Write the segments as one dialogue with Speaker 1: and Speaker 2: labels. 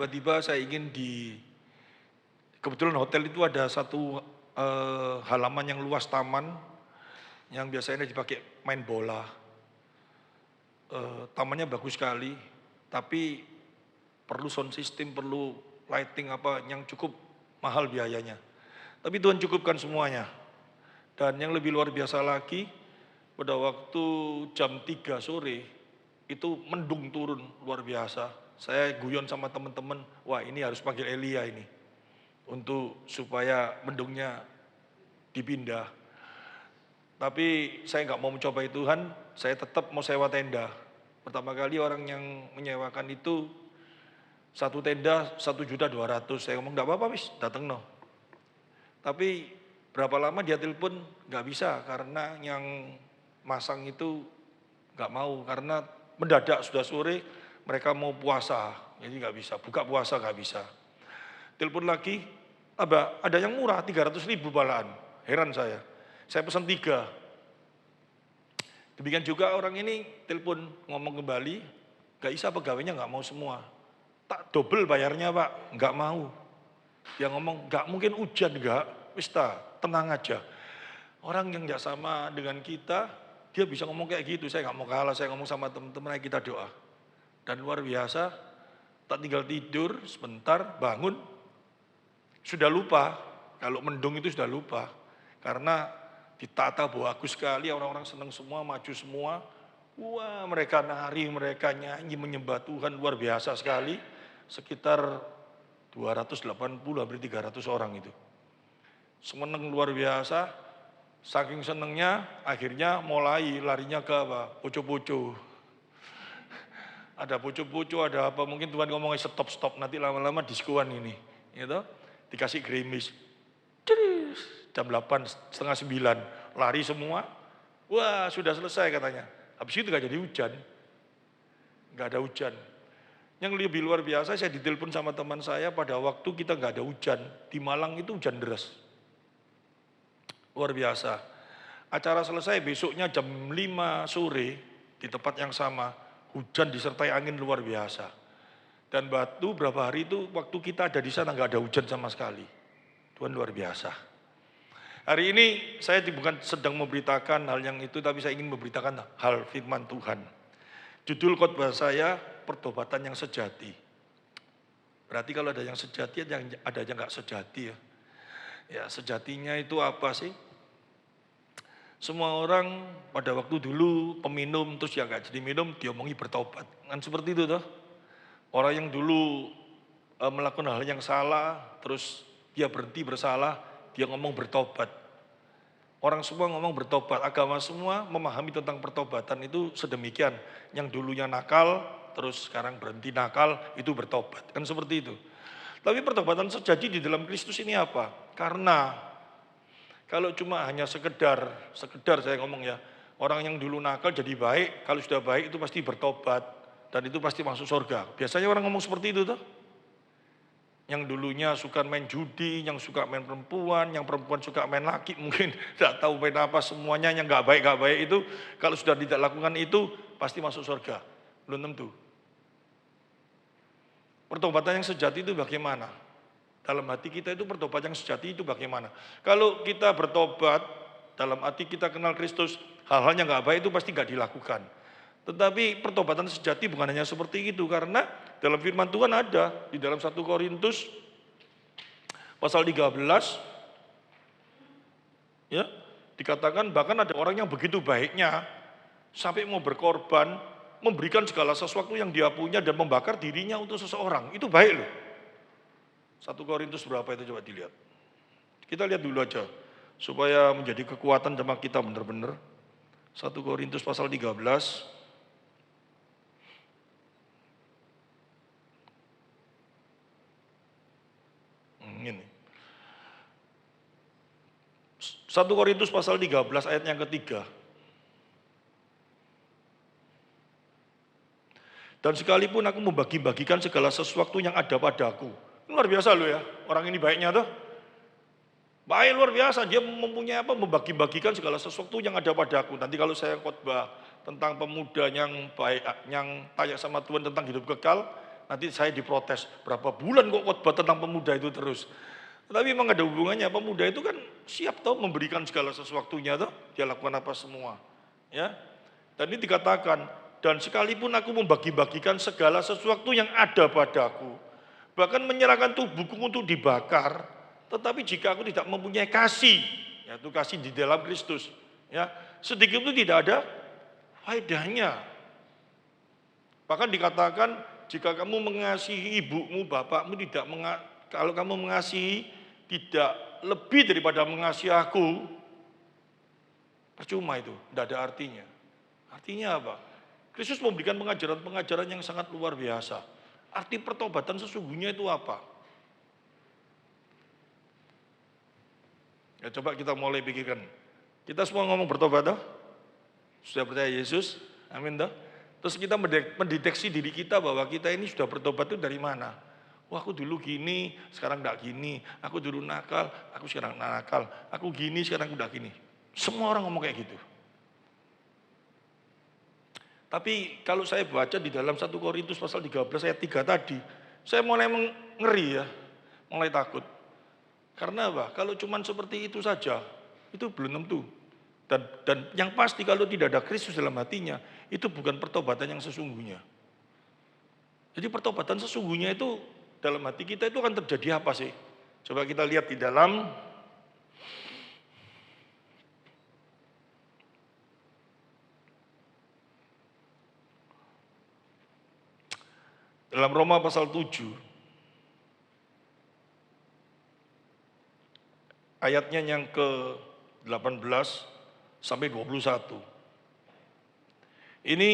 Speaker 1: tiba-tiba saya ingin kebetulan hotel itu ada satu halaman yang luas taman, yang biasanya dipakai main bola. Tamannya bagus sekali, tapi perlu sound system, perlu lighting apa yang cukup mahal biayanya. Tapi Tuhan cukupkan semuanya. Dan yang lebih luar biasa lagi, pada waktu jam 3 sore, itu mendung turun luar biasa. Saya guyon sama teman-teman, wah ini harus panggil Elia ini, untuk supaya mendungnya dipindah. Tapi saya nggak mau mencobai Tuhan, saya tetap mau sewa tenda. Pertama kali orang yang menyewakan itu satu tenda 1.200.000. Saya ngomong nggak apa-apa wis, dateng no. Tapi berapa lama dia telepon nggak bisa karena yang masang itu nggak mau karena mendadak sudah sore mereka mau puasa, jadi nggak bisa buka puasa nggak bisa. Telepon lagi, ada yang murah 300.000 malahan. Heran saya pesan 3. Demikian juga orang ini telepon ngomong kembali, nggak bisa pegawainya nggak mau semua. Tak double bayarnya Pak, nggak mau. Dia ngomong nggak mungkin hujan nggak, wis tenang aja. Orang yang nggak sama dengan kita, dia bisa ngomong kayak gitu. Saya nggak mau kalah, saya ngomong sama teman-teman, ayo kita doa. Dan luar biasa, tak tinggal tidur sebentar, bangun, sudah lupa. Kalau mendung itu sudah lupa, karena ditata bagus sekali, orang-orang senang semua, maju semua. Wah, mereka nari, mereka nyanyi, menyembah Tuhan, luar biasa sekali. Sekitar 280, hampir 300 orang itu. Semeneng luar biasa, saking senengnya, akhirnya mulai larinya ke apa? Poco-poco. Ada poco-poco, ada apa, mungkin Tuhan ngomongnya stop, nanti lama-lama diskoan ini. Gitu. Dikasih gerimis. Jam 8, setengah 9, lari semua. Wah, sudah selesai katanya. Habis itu gak jadi hujan. Gak ada hujan. Yang lebih luar biasa, saya ditelepon sama teman saya pada waktu kita gak ada hujan. Di Malang itu hujan deras. Luar biasa. Acara selesai besoknya jam 5 sore di tempat yang sama. Hujan disertai angin luar biasa. Dan Batu berapa hari itu waktu kita ada di sana gak ada hujan sama sekali. Tuhan luar biasa. Hari ini saya bukan sedang memberitakan hal yang itu, tapi saya ingin memberitakan hal firman Tuhan. Judul khotbah saya, pertobatan yang sejati. Berarti kalau ada yang sejati, ada yang nggak sejati ya. Ya sejatinya itu apa sih? Semua orang pada waktu dulu peminum, terus yang nggak jadi minum, diomongi bertobat. Kan seperti itu toh. Orang yang dulu melakukan hal yang salah, terus dia berhenti bersalah, dia ngomong bertobat. Orang semua ngomong bertobat, agama semua memahami tentang pertobatan itu sedemikian. Yang dulunya nakal, terus sekarang berhenti nakal, itu bertobat. Kan seperti itu. Tapi pertobatan sejati di dalam Kristus ini apa? Karena kalau cuma hanya sekedar saya ngomong ya, orang yang dulu nakal jadi baik, kalau sudah baik itu pasti bertobat, dan itu pasti masuk surga. Biasanya orang ngomong seperti itu tuh. Yang dulunya suka main judi, yang suka main perempuan, yang perempuan suka main laki, mungkin tidak tahu main apa, semuanya yang nggak baik itu, kalau sudah tidak lakukan itu, pasti masuk surga. Belum tentu. Pertobatan yang sejati itu bagaimana? Dalam hati kita itu pertobatan yang sejati itu bagaimana? Kalau kita bertobat, dalam hati kita kenal Kristus, hal-hal yang nggak baik itu pasti nggak dilakukan. Tetapi pertobatan sejati bukan hanya seperti itu, karena dalam firman Tuhan ada di dalam 1 Korintus pasal 13 ya, dikatakan bahkan ada orang yang begitu baiknya sampai mau berkorban, memberikan segala sesuatu yang dia punya dan membakar dirinya untuk seseorang. Itu baik loh. 1 Korintus berapa itu coba dilihat. Kita lihat dulu aja supaya menjadi kekuatan jemaat kita benar-benar. 1 Korintus pasal 13 ini. 1 Korintus pasal 13 ayat yang ketiga. Dan sekalipun aku membagi-bagikan segala sesuatu yang ada padaku. Luar biasa loh ya, orang ini baiknya tuh. Baik luar biasa, dia mempunyai apa? Membagi-bagikan segala sesuatu yang ada padaku. Nanti kalau saya khotbah tentang pemuda yang baik, yang tanya sama Tuhan tentang hidup kekal, Nanti saya diprotes, berapa bulan kok khotbah tentang pemuda itu terus. Tapi memang ada hubungannya, pemuda itu kan siap toh memberikan segala sesuatunya toh, dia lakukan apa semua. Ya. Dan ini dikatakan, dan sekalipun aku membagi-bagikan segala sesuatu yang ada padaku, bahkan menyerahkan tubuhku untuk dibakar, tetapi jika aku tidak mempunyai kasih, yaitu kasih di dalam Kristus, ya, sedikit itu tidak ada faedahnya. Bahkan dikatakan jika kamu mengasihi ibumu, bapakmu kalau kamu mengasihi tidak lebih daripada mengasihi aku, percuma itu, tidak ada artinya. Artinya apa? Kristus memberikan pengajaran-pengajaran yang sangat luar biasa. Arti pertobatan sesungguhnya itu apa? Ya coba kita mulai pikirkan. Kita semua ngomong bertobat toh? Sudah percaya Yesus? Amin toh? Terus kita mendeteksi diri kita bahwa kita ini sudah bertobat itu dari mana? Wah aku dulu gini, sekarang enggak gini. Aku dulu nakal, aku sekarang nakal. Aku gini, sekarang udah gini. Semua orang ngomong kayak gitu. Tapi kalau saya baca di dalam 1 Korintus pasal 13 ayat 3 tadi, saya mulai ngeri ya, mulai takut. Karena apa? Kalau cuma seperti itu saja, itu belum tentu. Dan yang pasti kalau tidak ada Kristus dalam hatinya, itu bukan pertobatan yang sesungguhnya. Jadi pertobatan sesungguhnya itu dalam hati kita itu akan terjadi apa sih? Coba kita lihat di dalam Roma pasal 7, ayatnya yang ke-18 sampai 21. Ini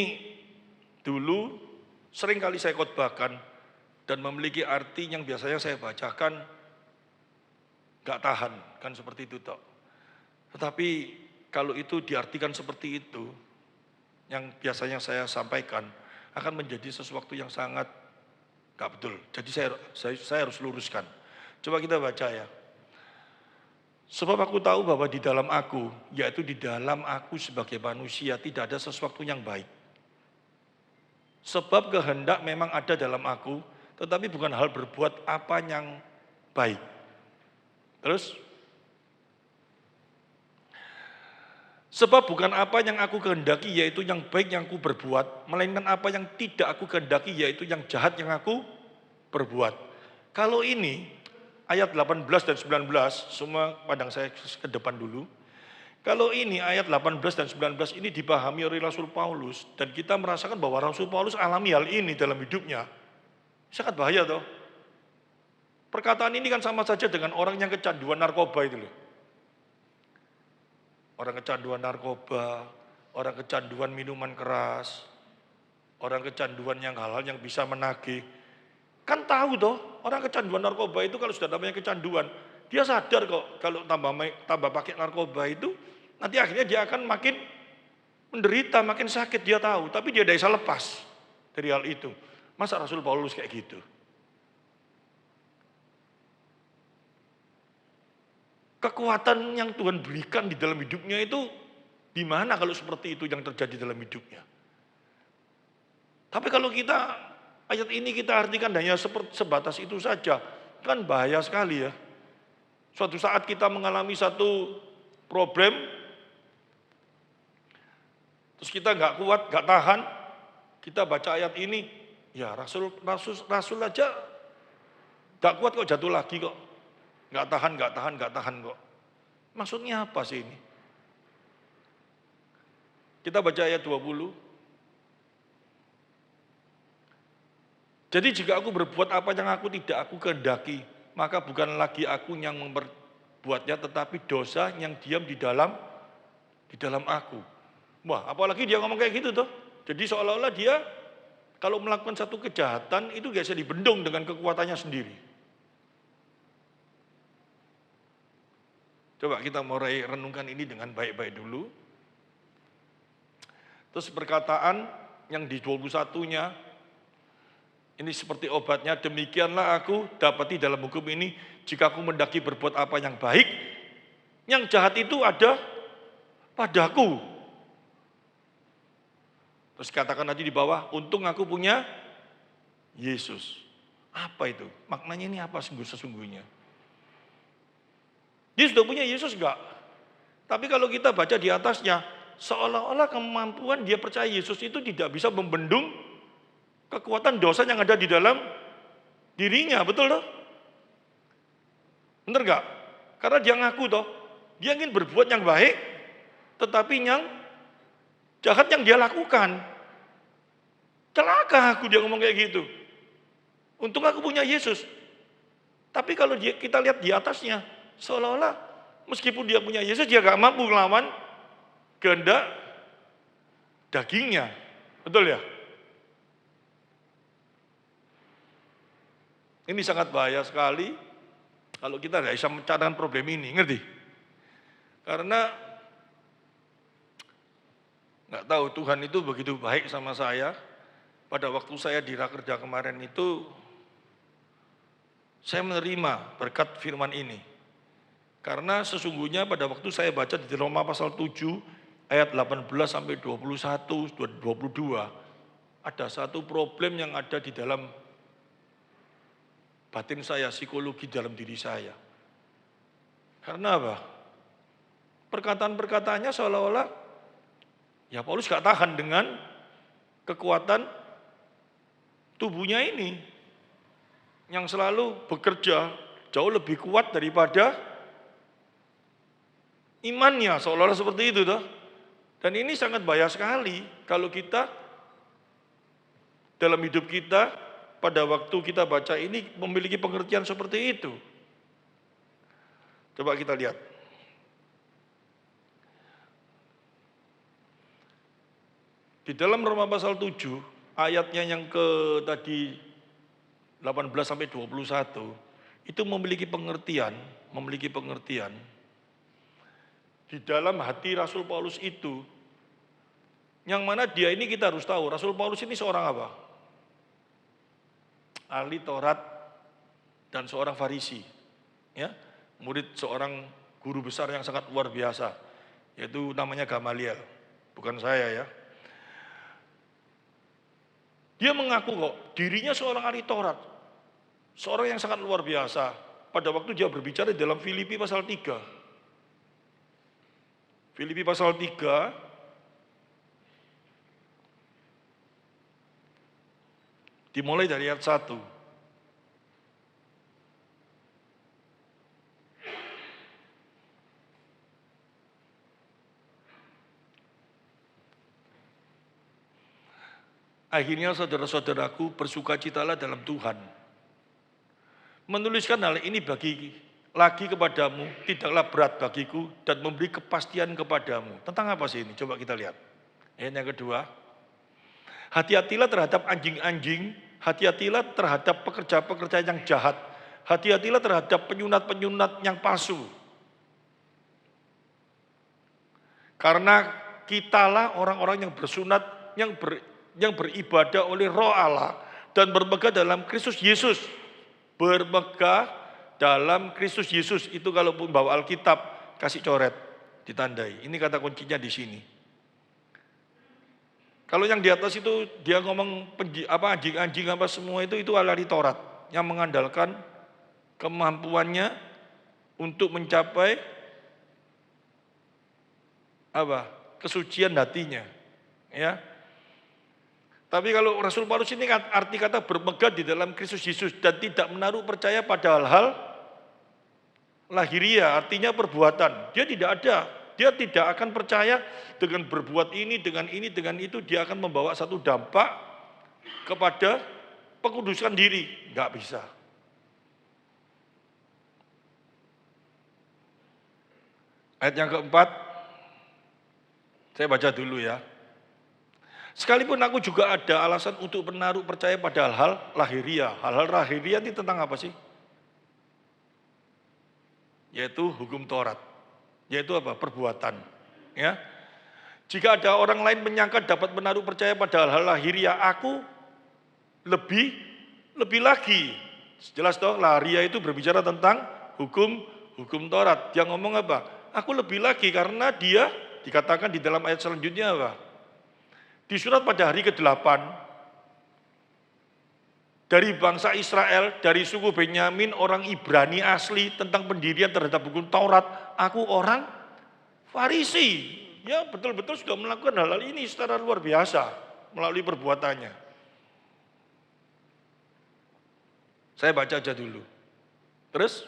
Speaker 1: dulu sering kali saya khotbahkan dan memiliki arti yang biasanya saya bacakan gak tahan, kan seperti itu toh. Tetapi kalau itu diartikan seperti itu, yang biasanya saya sampaikan akan menjadi sesuatu yang sangat gak betul. Jadi saya harus luruskan. Coba kita baca ya. Sebab aku tahu bahwa di dalam aku, yaitu di dalam aku sebagai manusia, tidak ada sesuatu yang baik. Sebab kehendak memang ada dalam aku, tetapi bukan hal berbuat apa yang baik. Terus, sebab bukan apa yang aku kehendaki, yaitu yang baik yang aku berbuat, melainkan apa yang tidak aku kehendaki, yaitu yang jahat yang aku berbuat. Kalau ini, ayat 18 dan 19, semua pandang saya ke depan dulu. Kalau ini ayat 18 dan 19 ini dipahami oleh Rasul Paulus, dan kita merasakan bahwa Rasul Paulus alami hal ini dalam hidupnya, sangat bahaya toh. Perkataan ini kan sama saja dengan orang yang kecanduan narkoba itu loh. Orang kecanduan narkoba, orang kecanduan minuman keras, orang kecanduan yang hal-hal yang bisa menagih. Kan tahu toh, orang kecanduan narkoba itu kalau sudah namanya kecanduan, dia sadar kok kalau tambah pakai narkoba itu, nanti akhirnya dia akan makin menderita, makin sakit, dia tahu. Tapi dia tidak bisa lepas dari hal itu. Masa Rasul Paulus kayak gitu? Kekuatan yang Tuhan berikan di dalam hidupnya itu, di mana kalau seperti itu yang terjadi dalam hidupnya? Tapi kalau kita ayat ini kita artikan hanya sebatas itu saja, kan bahaya sekali ya. Suatu saat kita mengalami satu problem, terus kita nggak kuat, nggak tahan, kita baca ayat ini, ya Rasul aja nggak kuat kok jatuh lagi kok, nggak tahan kok. Maksudnya apa sih ini? Kita baca ayat 20. Jadi jika aku berbuat apa yang tidak aku kehendaki, maka bukan lagi aku yang memperbuatnya, tetapi dosa yang diam di dalam aku. Wah, apalagi dia ngomong kayak gitu tuh. Jadi seolah-olah dia kalau melakukan satu kejahatan itu gak bisa dibendung dengan kekuatannya sendiri. Coba kita mulai renungkan ini dengan baik-baik dulu. Terus perkataan yang di 21-nya, ini seperti obatnya, demikianlah aku dapati dalam hukum ini, jika aku mendaki berbuat apa yang baik, yang jahat itu ada padaku. Terus katakan nanti di bawah, untung aku punya Yesus. Apa itu? Maknanya ini apa sesungguhnya? Dia sudah punya Yesus enggak? Tapi kalau kita baca di atasnya, seolah-olah kemampuan dia percaya Yesus itu tidak bisa membendung kekuatan dosa yang ada di dalam dirinya, betul toh? Bener enggak? Karena dia ngaku toh, dia ingin berbuat yang baik, tetapi yang jahat yang dia lakukan. Celaka aku dia ngomong kayak gitu. Untung aku punya Yesus. Tapi kalau kita lihat di atasnya, seolah-olah meskipun dia punya Yesus, dia gak mampu melawan kehendak dagingnya. Betul ya? Ini sangat bahaya sekali kalau kita tidak bisa mencatatkan problem ini, ngerti? Karena nggak tahu Tuhan itu begitu baik sama saya. Pada waktu saya di Rakerja kemarin itu, saya menerima berkat firman ini. Karena sesungguhnya pada waktu saya baca di Roma pasal 7 ayat 18 sampai 21, 22, ada satu problem yang ada di dalam batin saya, psikologi dalam diri saya. Karena apa? Perkataan-perkataannya seolah-olah ya Paulus gak tahan dengan kekuatan tubuhnya ini yang selalu bekerja jauh lebih kuat daripada imannya, seolah-olah seperti itu toh. Dan ini sangat bahaya sekali kalau kita dalam hidup kita pada waktu kita baca ini memiliki pengertian seperti itu. Coba kita lihat. Di dalam Roma pasal 7, ayatnya yang ke tadi 18 sampai 21, itu memiliki pengertian. Di dalam hati Rasul Paulus itu, yang mana dia ini kita harus tahu, Rasul Paulus ini seorang apa? Ahli Taurat dan seorang Farisi, ya, murid seorang guru besar yang sangat luar biasa, yaitu namanya Gamaliel, bukan saya ya. Dia mengaku kok dirinya seorang ahli Taurat, seorang yang sangat luar biasa. Pada waktu dia berbicara dalam Filipi pasal 3. Filipi pasal 3 dimulai dari ayat 1. Akhirnya saudara-saudaraku, bersukacitalah dalam Tuhan. Menuliskan hal ini lagi kepadamu tidaklah berat bagiku dan memberi kepastian kepadamu. Tentang apa sih ini? Coba kita lihat. Ayat yang kedua. Hati-hatilah terhadap anjing-anjing, hati-hatilah terhadap pekerja-pekerja yang jahat, hati-hatilah terhadap penyunat-penyunat yang palsu. Karena kitalah orang-orang yang bersunat, yang beribadah oleh Roh Allah dan bermegah dalam Kristus Yesus. Bermegah dalam Kristus Yesus. Itu kalaupun bawa Alkitab, kasih coret, ditandai. Ini kata kuncinya di sini. Kalau yang di atas itu dia ngomong anjing-anjing apa semua itu ahli Taurat yang mengandalkan kemampuannya untuk mencapai kesucian hatinya, ya. Tapi kalau Rasul Paulus ini arti kata bermegah di dalam Kristus Yesus dan tidak menaruh percaya pada hal-hal lahiriah, artinya perbuatan. Dia tidak akan percaya dengan berbuat ini, dengan itu, dia akan membawa satu dampak kepada pengudusan diri. Enggak bisa. Ayat yang keempat, saya baca dulu ya. Sekalipun aku juga ada alasan untuk menaruh percaya pada hal-hal lahiriah. Hal-hal lahiriah ini tentang apa sih? Yaitu hukum Taurat. Yaitu apa? Perbuatan. Ya. Jika ada orang lain menyangka dapat menaruh percaya pada hal-hal lahiriah, aku lebih lagi. Jelas toh, lahiriah itu berbicara tentang hukum Taurat. Dia ngomong apa? Aku lebih lagi karena dia dikatakan di dalam ayat selanjutnya apa? Di surat pada hari ke-8, dari bangsa Israel, dari suku Benyamin, orang Ibrani asli tentang pendirian terhadap hukum Taurat. Aku orang Farisi. Ya betul-betul sudah melakukan hal-hal ini secara luar biasa melalui perbuatannya. Saya baca aja dulu. Terus,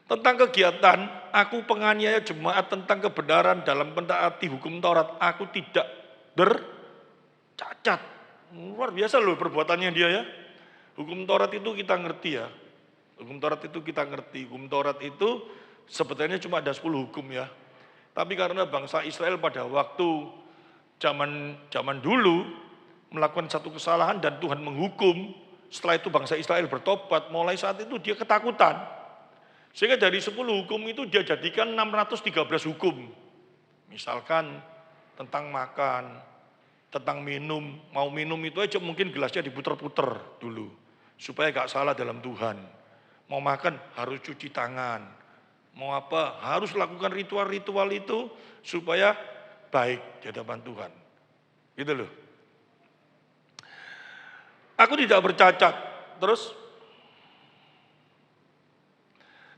Speaker 1: tentang kegiatan, aku penganiaya jemaat tentang kebenaran dalam mentaati hukum Taurat. Aku tidak bercacat. Luar biasa loh perbuatannya dia ya. Hukum Taurat itu kita ngerti ya. Hukum Taurat itu kita ngerti. Hukum Taurat itu sebetulnya cuma ada 10 hukum ya. Tapi karena bangsa Israel pada waktu zaman dulu melakukan satu kesalahan dan Tuhan menghukum, setelah itu bangsa Israel bertobat, mulai saat itu dia ketakutan. Sehingga dari 10 hukum itu dia jadikan 613 hukum. Misalkan tentang makan, tentang minum, mau minum itu aja mungkin gelasnya diputer-puter dulu. Supaya gak salah dalam Tuhan. Mau makan harus cuci tangan. Mau apa harus lakukan ritual-ritual itu supaya baik di hadapan Tuhan. Gitu loh. Aku tidak bercacat. Terus,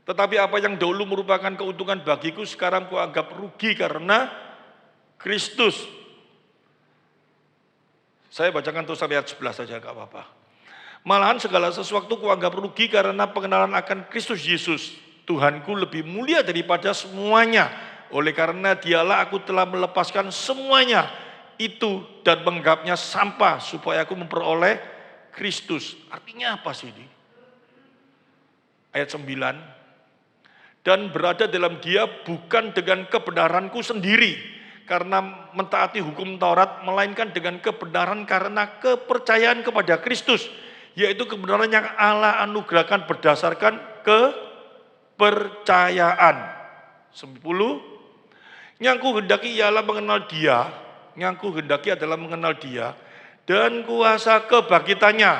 Speaker 1: tetapi apa yang dahulu merupakan keuntungan bagiku sekarang kuanggap rugi karena Kristus. Saya bacakan terus sampai ayat 11 saja, gak apa-apa. Malahan segala sesuatu kuanggap rugi karena pengenalan akan Kristus Yesus. Tuhanku lebih mulia daripada semuanya. Oleh karena dialah aku telah melepaskan semuanya itu dan menganggapnya sampah supaya aku memperoleh Kristus. Artinya apa sih ini? Ayat 9. Dan berada dalam dia bukan dengan kebenaranku sendiri karena mentaati hukum Taurat, melainkan dengan kebenaran karena kepercayaan kepada Kristus, yaitu kebenaran yang Allah anugerahkan berdasarkan kepercayaan. 10. Yang ku hendaki ialah mengenal dia, yang ku hendaki adalah mengenal dia dan kuasa kebangkitannya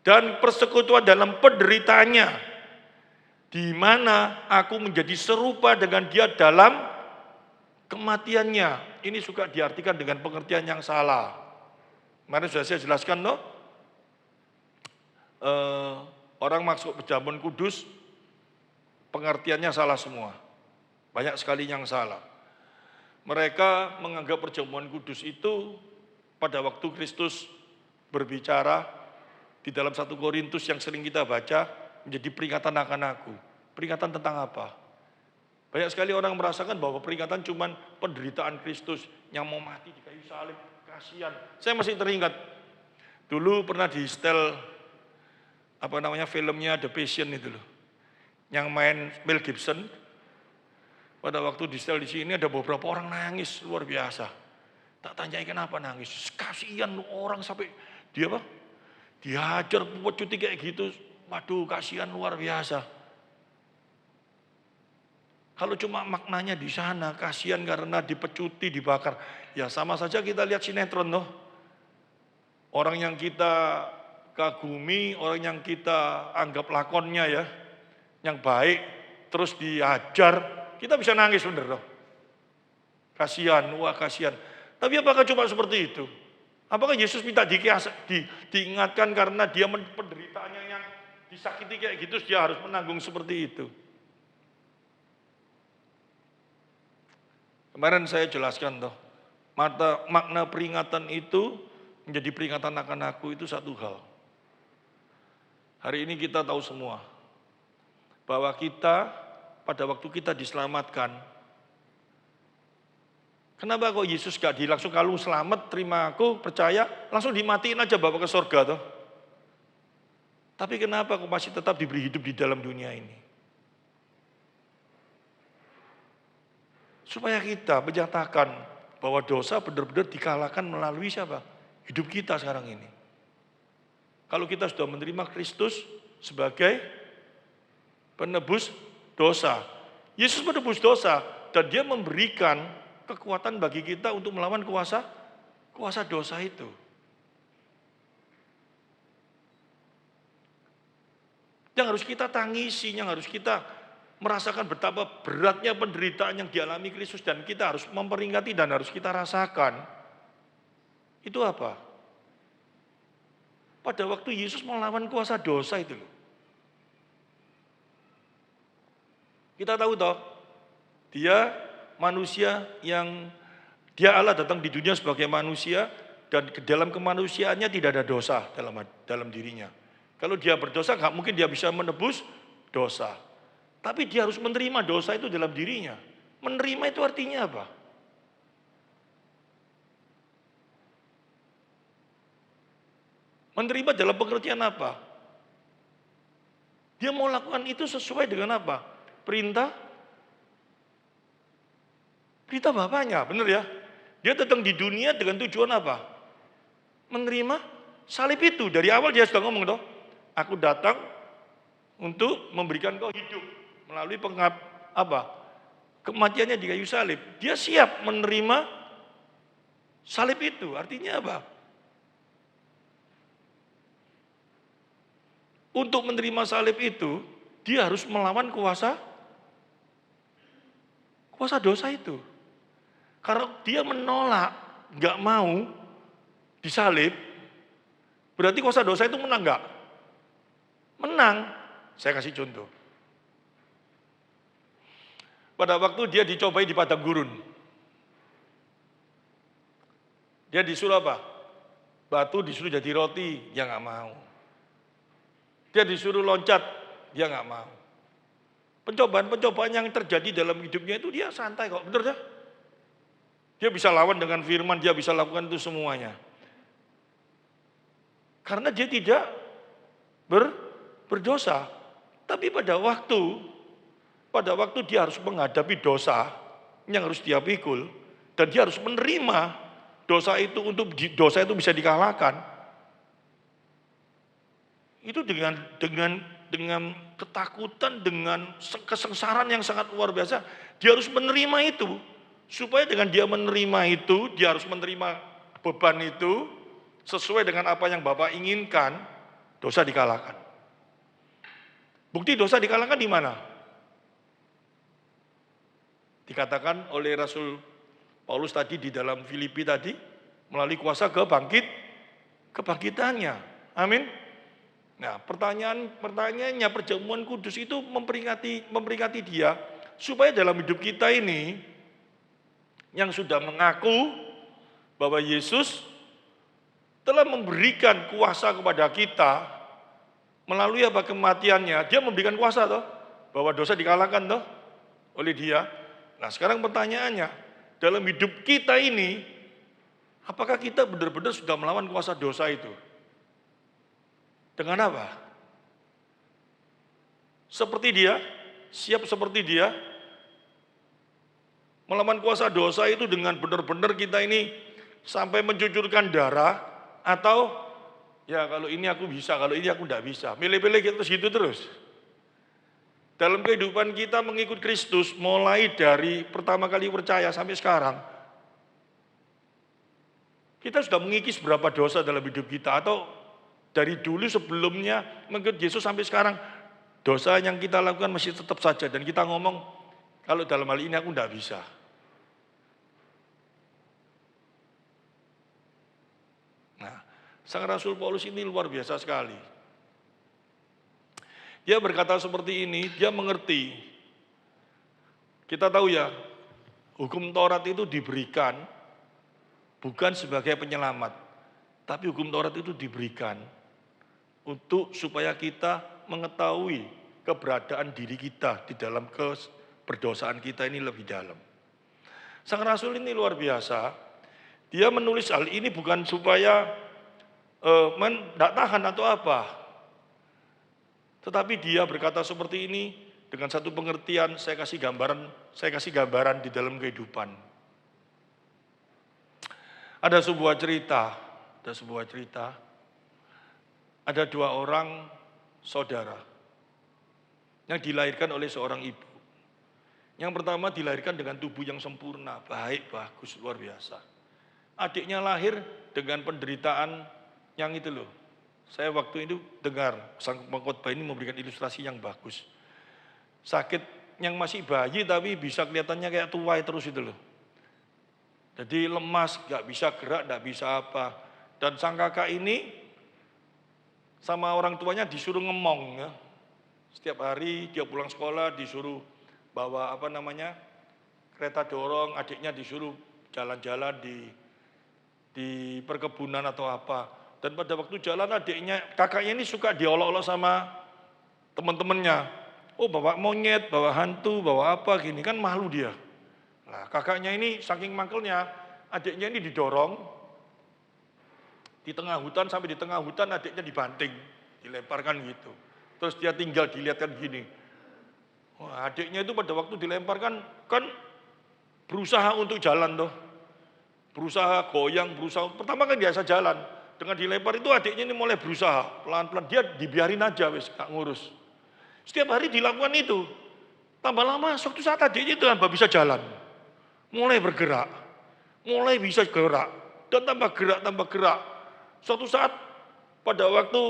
Speaker 1: dan persekutuan dalam penderitaannya, di mana aku menjadi serupa dengan dia dalam kematiannya. Ini suka diartikan dengan pengertian yang salah. Kemarin sudah saya jelaskan loh. Orang masuk perjamuan kudus, pengertiannya salah semua. Banyak sekali yang salah. Mereka menganggap perjamuan kudus itu pada waktu Kristus berbicara di dalam 1 Korintus yang sering kita baca, menjadi peringatan akan aku. Peringatan tentang apa? Banyak sekali orang merasakan bahwa peringatan cuman penderitaan Kristus yang mau mati di kayu salib, kasihan. Saya masih teringat dulu pernah di setel filmnya The Passion itu loh. Yang main Mel Gibson. Pada waktu di setel di sini ada beberapa orang nangis luar biasa. Tak tanyain kenapa nangis. Kasihan orang sampai dia apa? Dihajar pecuti kayak gitu. Waduh, kasihan luar biasa. Kalau cuma maknanya di sana, kasihan karena dipecuti, dibakar. Ya sama saja kita lihat sinetron loh. Orang yang kita kagumi, orang yang kita anggap lakonnya ya, yang baik, terus diajar, kita bisa nangis bener loh. Kasihan, wah kasihan. Tapi apakah cuma seperti itu? Apakah Yesus minta diingatkan karena dia penderitaannya yang disakiti kayak gitu, dia harus menanggung seperti itu? Kemarin saya jelaskan toh, makna peringatan itu menjadi peringatan akan aku itu satu hal. Hari ini kita tahu semua bahwa kita pada waktu kita diselamatkan, kenapa kok Yesus gak langsung kalau selamat, terima aku, percaya, langsung dimatiin aja bawa ke surga toh? Tapi kenapa kok masih tetap diberi hidup di dalam dunia ini? Supaya kita menyatakan bahwa dosa benar-benar dikalahkan melalui siapa? Hidup kita sekarang ini. Kalau kita sudah menerima Kristus sebagai penebus dosa. Yesus menebus dosa dan dia memberikan kekuatan bagi kita untuk melawan kuasa dosa itu. Yang harus kita tangisi, yang harus kita merasakan betapa beratnya penderitaan yang dialami Kristus dan kita harus memperingati dan harus kita rasakan. Itu apa? pada waktu Yesus melawan kuasa dosa itu loh. Kita tahu toh, dia manusia yang dia Allah datang di dunia sebagai manusia dan ke dalam kemanusiaannya tidak ada dosa dalam dirinya. Kalau dia berdosa nggak mungkin dia bisa menebus dosa. Tapi dia harus menerima dosa itu dalam dirinya. Menerima itu artinya apa? Menerima dalam pengertian apa? Dia mau lakukan itu sesuai dengan apa? Perintah Bapaknya, benar ya? Dia datang di dunia dengan tujuan apa? Menerima salib itu. Dari awal dia sudah ngomong toh, aku datang untuk memberikan kau hidup melalui kematiannya di kayu salib. Dia siap menerima salib itu. Artinya apa? Untuk menerima salib itu, dia harus melawan kuasa dosa itu. Karena dia menolak, nggak mau disalib, berarti kuasa dosa itu menang nggak? Menang. Saya kasih contoh. Pada waktu dia dicobai di padang gurun, dia disuruh apa? Batu disuruh jadi roti, dia nggak mau. Dia disuruh loncat, dia nggak mau. Pencobaan-pencobaan yang terjadi dalam hidupnya itu dia santai kok, bener ya? Dia bisa lawan dengan firman, dia bisa lakukan itu semuanya. Karena dia tidak berdosa. Tapi pada waktu dia harus menghadapi dosa yang harus dia pikul, dan dia harus menerima dosa itu untuk dosa itu bisa dikalahkan. Itu dengan ketakutan, dengan kesengsaraan yang sangat luar biasa, dia harus menerima itu. Supaya dengan dia menerima itu, dia harus menerima beban itu sesuai dengan apa yang Bapak inginkan, dosa dikalahkan. Bukti dosa dikalahkan di mana? Dikatakan oleh Rasul Paulus tadi di dalam Filipi tadi, melalui kuasa kebangkitannya. Amin. Nah, pertanyaannya perjamuan kudus itu memperingati dia supaya dalam hidup kita ini yang sudah mengaku bahwa Yesus telah memberikan kuasa kepada kita melalui kematiannya. Dia memberikan kuasa toh, bahwa dosa dikalahkan toh oleh dia. Nah, sekarang pertanyaannya, dalam hidup kita ini, apakah kita benar-benar sudah melawan kuasa dosa itu? Dengan apa? Seperti dia, siap seperti dia, melawan kuasa dosa itu dengan benar-benar kita ini sampai mencucurkan darah, atau ya kalau ini aku bisa, kalau ini aku tidak bisa. Milih-milih gitu terus. Dalam kehidupan kita mengikut Kristus, mulai dari pertama kali percaya sampai sekarang, kita sudah mengikis berapa dosa dalam hidup kita, atau dari dulu sebelumnya mengikut Yesus sampai sekarang, dosa yang kita lakukan masih tetap saja, dan kita ngomong, kalau dalam hal ini aku tidak bisa. Sang Rasul Paulus ini luar biasa sekali. Dia berkata seperti ini, dia mengerti. Kita tahu ya, hukum Taurat itu diberikan bukan sebagai penyelamat, tapi hukum Taurat itu diberikan untuk supaya kita mengetahui keberadaan diri kita di dalam berdosaan kita ini lebih dalam. Sang Rasul ini luar biasa. Dia menulis hal ini bukan supaya tidak tahan atau apa. Tetapi dia berkata seperti ini dengan satu pengertian, saya kasih gambaran di dalam kehidupan. Ada sebuah cerita. Ada dua orang saudara yang dilahirkan oleh seorang ibu. Yang pertama dilahirkan dengan tubuh yang sempurna, baik, bagus, luar biasa. Adiknya lahir dengan penderitaan yang itu loh. Saya waktu itu dengar sang pengkhotbah ini memberikan ilustrasi yang bagus. Sakit yang masih bayi tapi bisa kelihatannya kayak tua terus itu loh. Jadi lemas, gak bisa gerak, gak bisa apa. Dan sang kakak ini sama orang tuanya disuruh ngemong ya. Setiap hari dia pulang sekolah disuruh bawa kereta dorong, adiknya disuruh jalan-jalan di perkebunan atau apa. Dan pada waktu jalan kakaknya ini suka diolok-olok sama teman-temannya. Oh bawa monyet, bawa hantu, bawa apa gini, kan malu dia. Nah kakaknya ini saking mangkelnya, adiknya ini didorong di tengah hutan, sampai di tengah hutan adiknya dibanting, dilemparkan gitu. Terus dia tinggal dilihatkan gini. Wah, adiknya itu pada waktu dilemparkan kan berusaha untuk jalan tuh. Berusaha goyang, pertama kan biasa jalan. Dengan dilempar itu adiknya ini mulai berusaha, pelan-pelan dia dibiarin aja wis gak ngurus. Setiap hari dilakukan itu. Tambah lama suatu saat adiknya itu tambah bisa jalan. Mulai bergerak. Mulai bisa gerak dan tambah gerak. Suatu saat pada waktu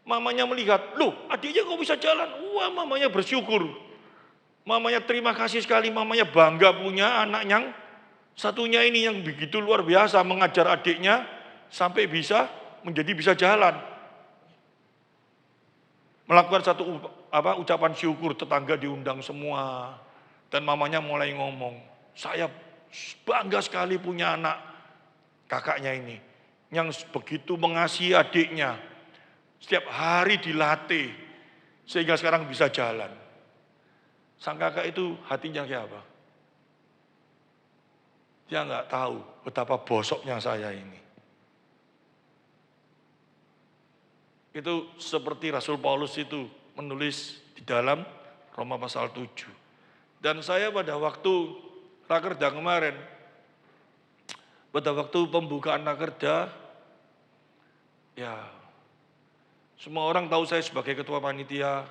Speaker 1: mamanya melihat, loh adiknya kok bisa jalan? Wah mamanya bersyukur. Mamanya terima kasih sekali, mamanya bangga punya anak yang satunya ini yang begitu luar biasa mengajar adiknya sampai bisa bisa jalan. Melakukan satu ucapan syukur, tetangga diundang semua. Dan mamanya mulai ngomong, saya bangga sekali punya anak kakaknya ini yang begitu mengasihi adiknya. Setiap hari dilatih sehingga sekarang bisa jalan. Sang kakak itu hatinya kayak apa? Dia nggak tahu betapa bosoknya saya ini. Itu seperti Rasul Paulus itu menulis di dalam Roma pasal 7. Dan saya pada waktu rakerda kemarin, pada waktu pembukaan rakerda, ya semua orang tahu saya sebagai ketua panitia,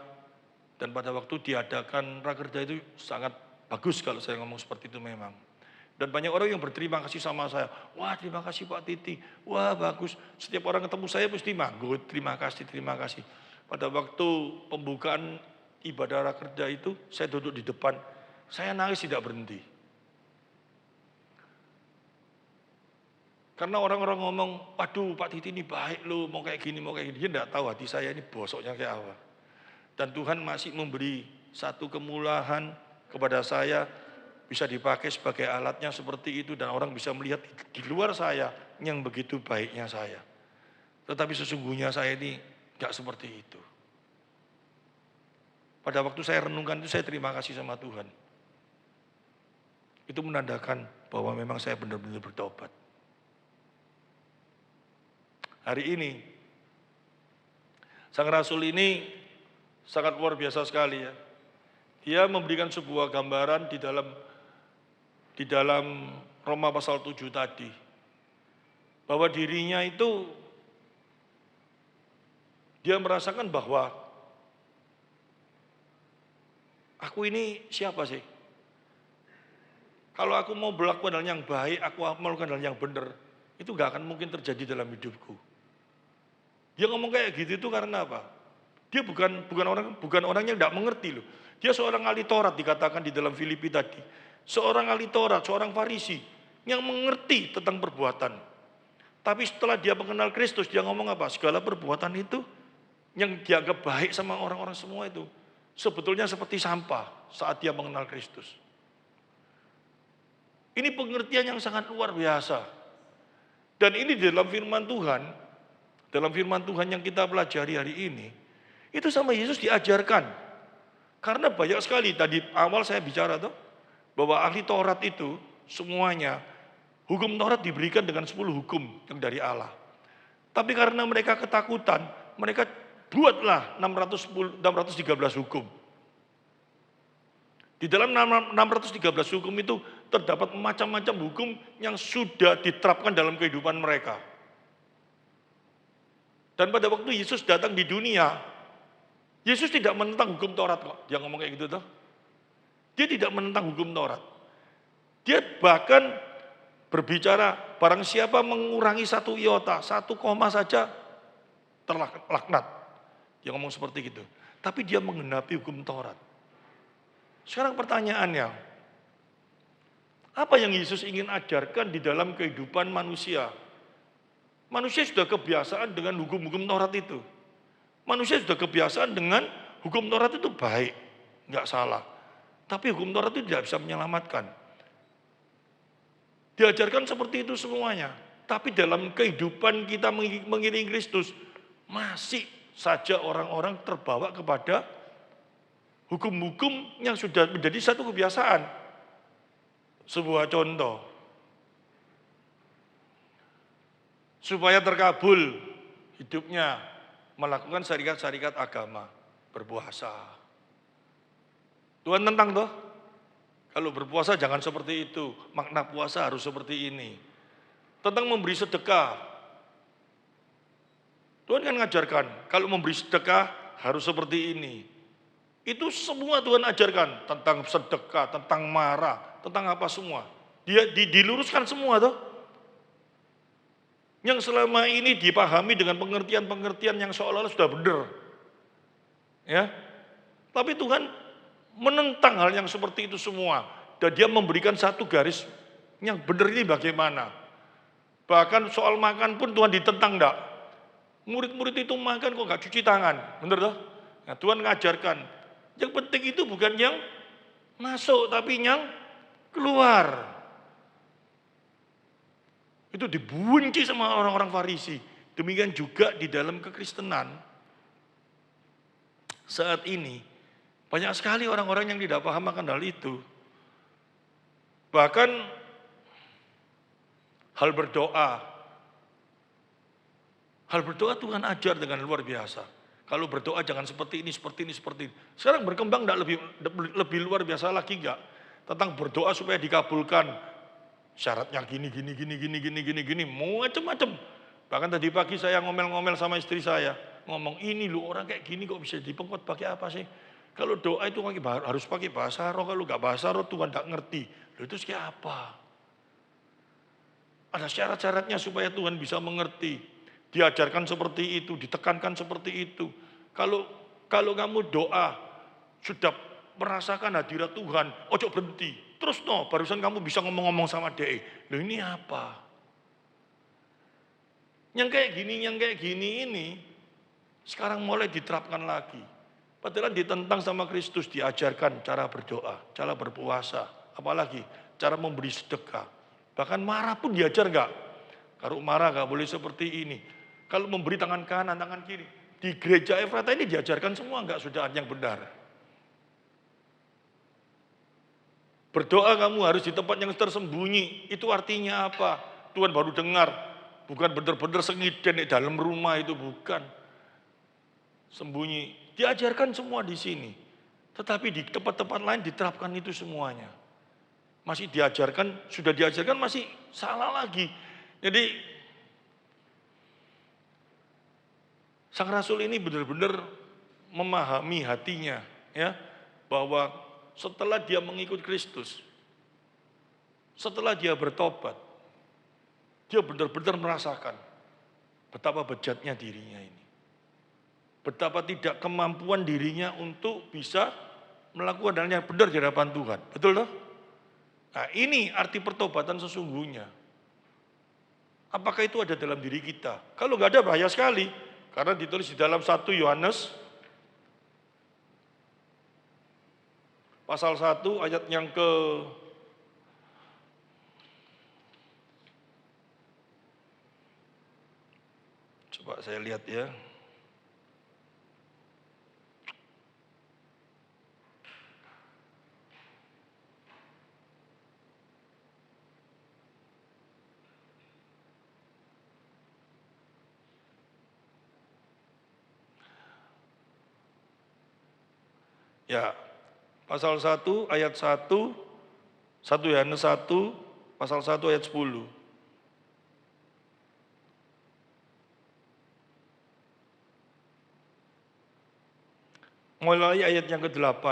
Speaker 1: dan pada waktu diadakan rakerda itu sangat bagus kalau saya ngomong seperti itu memang. Dan banyak orang yang berterima kasih sama saya. Wah terima kasih Pak Titi, wah bagus. Setiap orang ketemu saya pasti manggut, terima kasih. Pada waktu pembukaan ibadah rakerda itu, saya duduk di depan, saya nangis tidak berhenti. Karena orang-orang ngomong, waduh Pak Titi ini baik loh, mau kayak gini. Dia tidak tahu hati saya ini bosoknya kayak apa. Dan Tuhan masih memberi satu kemurahan kepada saya, bisa dipakai sebagai alatnya seperti itu. Dan orang bisa melihat di luar saya yang begitu baiknya saya. Tetapi sesungguhnya saya ini gak seperti itu. Pada waktu saya renungkan itu, saya terima kasih sama Tuhan. Itu menandakan bahwa memang saya benar-benar bertobat. Hari ini, Sang Rasul ini sangat luar biasa sekali ya. Dia memberikan sebuah gambaran di dalam Roma pasal 7 tadi. Bahwa dirinya itu, dia merasakan bahwa aku ini siapa sih? Kalau aku mau melakukan hal yang baik, aku melakukan hal yang benar, itu gak akan mungkin terjadi dalam hidupku. Dia ngomong kayak gitu itu karena apa? Dia bukan orang yang tidak mengerti loh. Dia seorang ahli Taurat dikatakan di dalam Filipi tadi. Seorang ahli Taurat, seorang Farisi yang mengerti tentang perbuatan. Tapi setelah dia mengenal Kristus, dia ngomong apa? Segala perbuatan itu yang dianggap baik sama orang-orang semua itu sebetulnya seperti sampah saat dia mengenal Kristus. Ini pengertian yang sangat luar biasa. Dan ini dalam firman Tuhan yang kita pelajari hari ini, itu sama Yesus diajarkan. Karena banyak sekali, tadi awal saya bicara tuh, bahwa ahli Taurat itu semuanya, hukum Taurat diberikan dengan 10 hukum yang dari Allah. Tapi karena mereka ketakutan, mereka buatlah 613 hukum. Di dalam 613 hukum itu terdapat macam-macam hukum yang sudah diterapkan dalam kehidupan mereka. Dan pada waktu Yesus datang di dunia, Yesus tidak menentang hukum Taurat kok. Dia ngomong kayak gitu tuh. Dia tidak menentang hukum Taurat. Dia bahkan berbicara, barang siapa mengurangi 1 iota, 1 koma saja terlaknat. Dia ngomong seperti gitu. Tapi dia menggenapi hukum Taurat. Sekarang pertanyaannya, apa yang Yesus ingin ajarkan di dalam kehidupan manusia? Manusia sudah kebiasaan dengan hukum-hukum Taurat itu. Manusia sudah kebiasaan dengan hukum Taurat itu baik, nggak salah. Tapi hukum Taurat itu tidak bisa menyelamatkan. Diajarkan seperti itu semuanya. Tapi dalam kehidupan kita mengiringi Kristus, masih saja orang-orang terbawa kepada hukum-hukum yang sudah menjadi satu kebiasaan. Sebuah contoh, supaya terkabul hidupnya, melakukan syariat-syariat agama, berpuasa. Tuhan tentang toh, kalau berpuasa jangan seperti itu, makna puasa harus seperti ini. Tentang memberi sedekah, Tuhan kan ngajarkan, kalau memberi sedekah harus seperti ini. Itu semua Tuhan ajarkan, tentang sedekah, tentang marah, tentang apa semua. Dia diluruskan semua toh. Yang selama ini dipahami dengan pengertian-pengertian yang seolah-olah sudah benar. Ya. Tapi Tuhan menentang hal yang seperti itu semua. Dan dia memberikan satu garis yang benar ini bagaimana. Bahkan soal makan pun Tuhan ditentang enggak. Murid-murid itu makan kok enggak cuci tangan. Benar toh? Nah, Tuhan ngajarkan. Yang penting itu bukan yang masuk tapi yang keluar. Itu dibenci sama orang-orang Farisi. Demikian juga di dalam kekristenan. Saat ini, banyak sekali orang-orang yang tidak paham akan hal itu. Bahkan, hal berdoa. Hal berdoa Tuhan ajar dengan luar biasa. Kalau berdoa jangan seperti ini, seperti ini, seperti ini. Sekarang berkembang enggak lebih luar biasa lagi enggak? Tentang berdoa supaya dikabulkan. Syaratnya gini, macam-macam. Bahkan tadi pagi saya ngomel-ngomel sama istri saya. Ngomong, ini lu orang kayak gini kok bisa dipengkot pakai apa sih? Kalau doa itu harus pakai bahasa roh, kalau nggak bahasa roh Tuhan nggak ngerti. Loh, itu kayak apa? Ada syarat-syaratnya supaya Tuhan bisa mengerti. Diajarkan seperti itu, ditekankan seperti itu. Kalau kamu doa, sudah merasakan hadirat Tuhan, ojo berhenti. Terus barusan kamu bisa ngomong-ngomong sama DE. Loh ini apa? Yang kayak gini ini, sekarang mulai diterapkan lagi. Padahal ditentang sama Kristus, diajarkan cara berdoa, cara berpuasa. Apalagi cara memberi sedekah. Bahkan marah pun diajar enggak? Kalau marah enggak boleh seperti ini. Kalau memberi tangan kanan, tangan kiri. Di gereja Efrata ini diajarkan semua enggak sudah yang benar. Berdoa kamu harus di tempat yang tersembunyi. Itu artinya apa? Tuhan baru dengar. Bukan benar-benar sengiden di dalam rumah itu, bukan. Sembunyi. Diajarkan semua di sini. Tetapi di tempat-tempat lain diterapkan itu semuanya. Masih diajarkan, sudah diajarkan masih salah lagi. Jadi Sang Rasul ini benar-benar memahami hatinya, ya, bahwa setelah dia mengikut Kristus, setelah dia bertobat, dia benar-benar merasakan betapa bejatnya dirinya ini. Betapa tidak kemampuan dirinya untuk bisa melakukan hal yang benar di hadapan Tuhan. Betul toh? Nah, ini arti pertobatan sesungguhnya. Apakah itu ada dalam diri kita? Kalau nggak ada bahaya sekali. Karena ditulis di dalam 1 Yohanes pasal 1 ayat yang coba saya lihat ya. Ya, pasal 1 ayat 1, 1 Yohanes 1, pasal 1 ayat 10. Mulai ayat yang ke-8.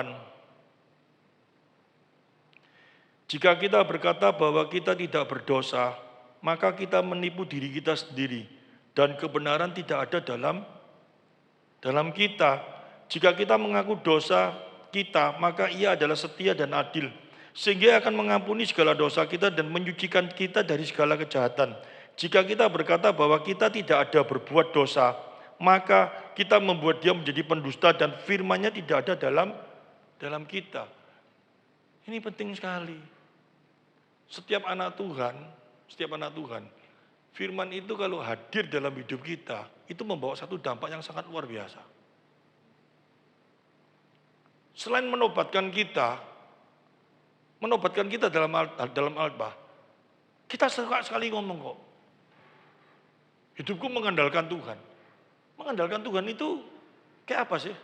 Speaker 1: Jika kita berkata bahwa kita tidak berdosa, maka kita menipu diri kita sendiri dan kebenaran tidak ada dalam kita. Jika kita mengaku dosa kita, maka Ia adalah setia dan adil, sehingga akan mengampuni segala dosa kita dan menyucikan kita dari segala kejahatan. Jika kita berkata bahwa kita tidak ada berbuat dosa, maka kita membuat dia menjadi pendusta dan firman-Nya tidak ada dalam kita. Ini penting sekali. Setiap anak Tuhan, firman itu kalau hadir dalam hidup kita, itu membawa satu dampak yang sangat luar biasa. Selain menobatkan kita dalam khotbah, kita suka sekali ngomong kok, hidupku mengandalkan Tuhan. Mengandalkan Tuhan itu kayak apa sih?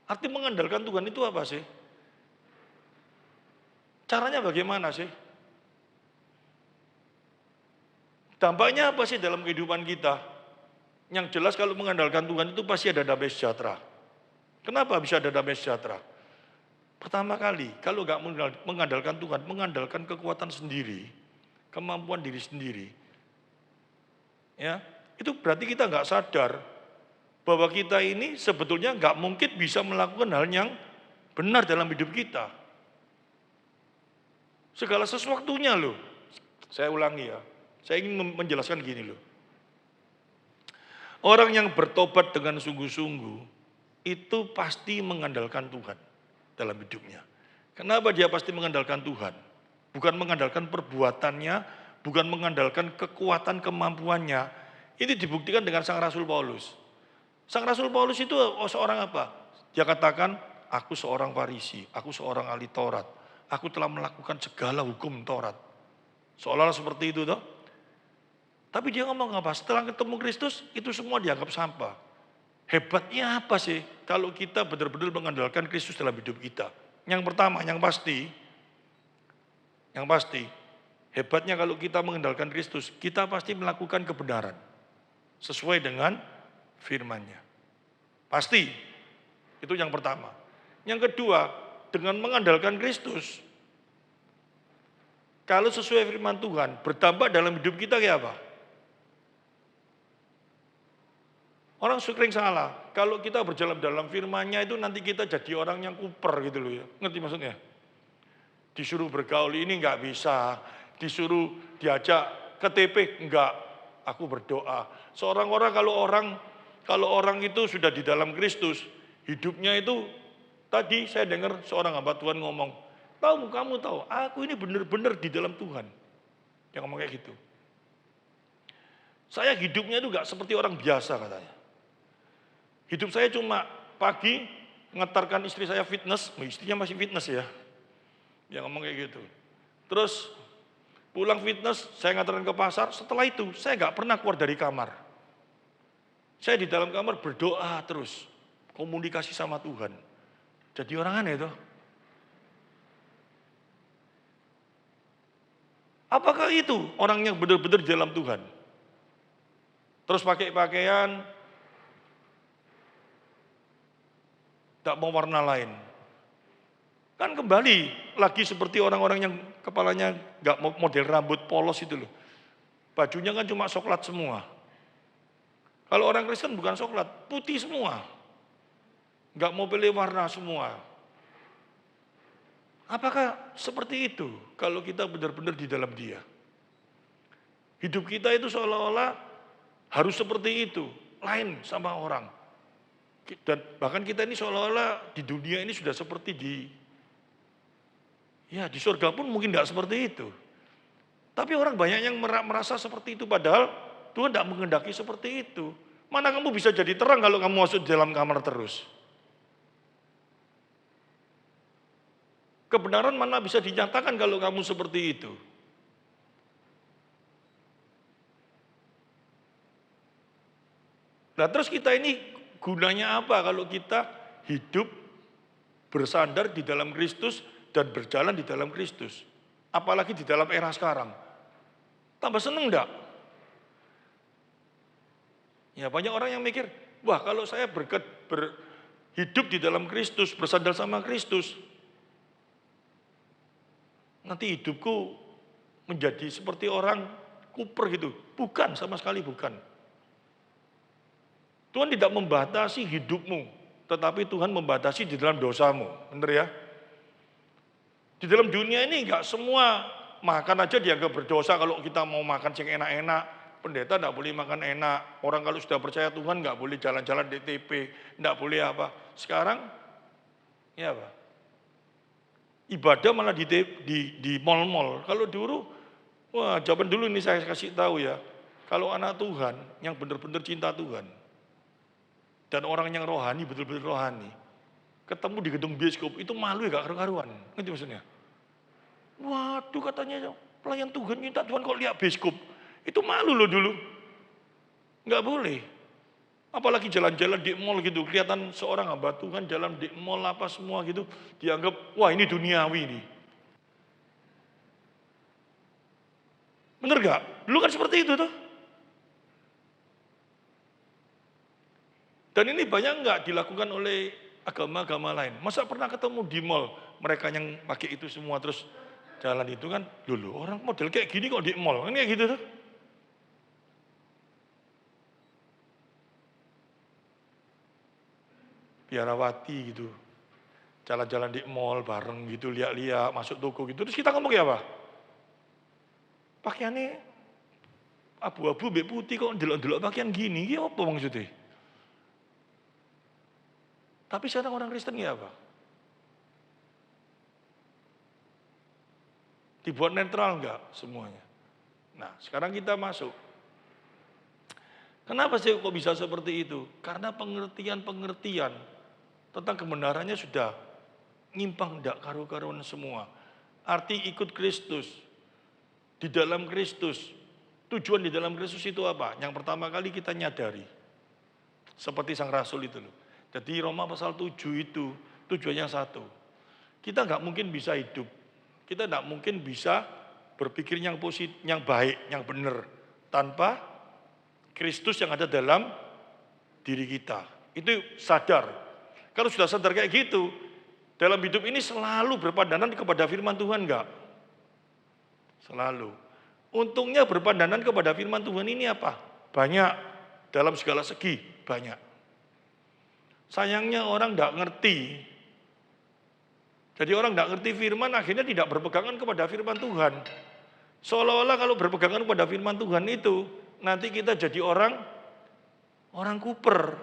Speaker 1: Arti mengandalkan Tuhan itu apa sih? Caranya bagaimana sih? Dampaknya apa sih dalam kehidupan kita? Yang jelas kalau mengandalkan Tuhan itu pasti ada damai sejahtera. Kenapa bisa ada damai sejahtera? Pertama kali, kalau nggak mengandalkan Tuhan, mengandalkan kekuatan sendiri, kemampuan diri sendiri, ya, itu berarti kita nggak sadar bahwa kita ini sebetulnya nggak mungkin bisa melakukan hal yang benar dalam hidup kita. Segala sesuatunya loh, saya ulangi ya, saya ingin menjelaskan gini loh. Orang yang bertobat dengan sungguh-sungguh, itu pasti mengandalkan Tuhan dalam hidupnya. Kenapa dia pasti mengandalkan Tuhan? Bukan mengandalkan perbuatannya, bukan mengandalkan kekuatan kemampuannya. Ini dibuktikan dengan Sang Rasul Paulus. Sang Rasul Paulus itu seorang apa? Dia katakan, aku seorang Farisi, aku seorang ahli Taurat. Aku telah melakukan segala hukum Taurat. Seolah-olah seperti itu toh. Tapi dia ngomong apa? Setelah ketemu Kristus, itu semua dianggap sampah. Hebatnya apa sih kalau kita benar-benar mengandalkan Kristus dalam hidup kita? Yang pertama, yang pasti, hebatnya kalau kita mengandalkan Kristus, kita pasti melakukan kebenaran. Sesuai dengan firman-Nya. Pasti, itu yang pertama. Yang kedua, dengan mengandalkan Kristus, kalau sesuai firman Tuhan, berdampak dalam hidup kita kayak apa? Orang sering salah, kalau kita berjalan dalam firman-Nya itu nanti kita jadi orang yang kuper gitu loh ya. Ngerti maksudnya? Disuruh bergaul ini enggak bisa, disuruh diajak ke TP enggak, aku berdoa. Seorang orang kalau orang itu sudah di dalam Kristus, hidupnya itu tadi saya dengar seorang hamba Tuhan ngomong, kamu tahu, aku ini benar-benar di dalam Tuhan. Yang ngomong kayak gitu. Saya hidupnya itu enggak seperti orang biasa katanya. Hidup saya cuma pagi ngantarkan istri saya fitness, istrinya masih fitness ya. Dia ngomong kayak gitu. Terus pulang fitness, saya ngantarkan ke pasar, setelah itu saya nggak pernah keluar dari kamar. Saya di dalam kamar berdoa terus, komunikasi sama Tuhan. Jadi orang aneh tuh. Apakah itu orang yang benar-benar di dalam Tuhan? Terus pakai pakaian, tak mau warna lain. Kan kembali lagi seperti orang-orang yang kepalanya nggak model rambut polos itu loh. Bajunya kan cuma coklat semua. Kalau orang Kristen bukan coklat, putih semua. Nggak mau pilih warna semua. Apakah seperti itu kalau kita benar-benar di dalam Dia? Hidup kita itu seolah-olah harus seperti itu, lain sama orang. Dan bahkan kita ini seolah-olah di dunia ini sudah seperti di surga pun mungkin tidak seperti itu. Tapi orang banyak yang merasa seperti itu, padahal Tuhan tidak menghendaki seperti itu. Mana kamu bisa jadi terang kalau kamu masuk di dalam kamar terus? Kebenaran mana bisa dinyatakan kalau kamu seperti itu? Nah terus kita ini gunanya apa kalau kita hidup bersandar di dalam Kristus dan berjalan di dalam Kristus? Apalagi di dalam era sekarang. Tambah seneng enggak? Ya banyak orang yang mikir, wah kalau saya hidup di dalam Kristus, bersandar sama Kristus, nanti hidupku menjadi seperti orang kuper gitu. Bukan, sama sekali bukan. Tuhan tidak membatasi hidupmu, tetapi Tuhan membatasi di dalam dosamu. Benar ya? Di dalam dunia ini enggak semua makan aja dianggap berdosa kalau kita mau makan yang enak-enak. pendeta enggak boleh makan enak. Orang kalau sudah percaya Tuhan enggak boleh jalan-jalan DTP, enggak boleh apa. Sekarang, ya apa? Ibadah malah di mall-mall. Kalau dulu, wah zaman dulu ini saya kasih tahu ya. Kalau anak Tuhan yang benar-benar cinta Tuhan dan orang yang rohani, betul-betul rohani, ketemu di gedung bioskop itu malu ya gak karu-karuan. Ngerti maksudnya? Waduh katanya pelayan Tuhan minta Tuhan kok lihat bioskop. Itu malu loh dulu. Nggak boleh. Apalagi jalan-jalan di mall gitu, kelihatan seorang hamba Tuhan jalan di mall apa semua gitu, dianggap wah ini duniawi nih. Bener gak? Dulu kan seperti itu tuh. Dan ini banyak nggak dilakukan oleh agama-agama lain. Masa pernah ketemu di mall mereka yang pakai itu semua terus jalan itu kan, dulu orang model kayak gini kok di mall, kan kayak gitu tuh. Biarawati gitu, jalan-jalan di mall bareng gitu, lihat-lihat, masuk toko gitu. Terus kita ngomong ya apa? Pakaiannya abu-abu, mbek putih kok delok-delok pakaian gini, ya apa maksudnya? Tapi sekarang orang Kristen ya apa? Dibuat netral enggak semuanya? Nah, sekarang kita masuk. Kenapa sih kok bisa seperti itu? Karena pengertian-pengertian tentang kebenarannya sudah nyimpang enggak karu-karuan semua. Arti ikut Kristus, di dalam Kristus. Tujuan di dalam Kristus itu apa? Yang pertama kali kita nyadari. Seperti sang rasul itu loh. Jadi Roma pasal 7 itu tujuannya satu. Kita nggak mungkin bisa hidup. Kita nggak mungkin bisa berpikir yang positif, yang baik, yang benar. Tanpa Kristus yang ada dalam diri kita. Itu sadar. Kalau sudah sadar kayak gitu, dalam hidup ini selalu berpandangan kepada firman Tuhan nggak? Selalu. Untungnya berpandangan kepada firman Tuhan ini apa? Banyak. Dalam segala segi, banyak. Sayangnya orang tidak ngerti. Jadi orang tidak ngerti firman akhirnya tidak berpegangan kepada firman Tuhan. Seolah-olah kalau berpegangan kepada firman Tuhan itu, nanti kita jadi orang kuper.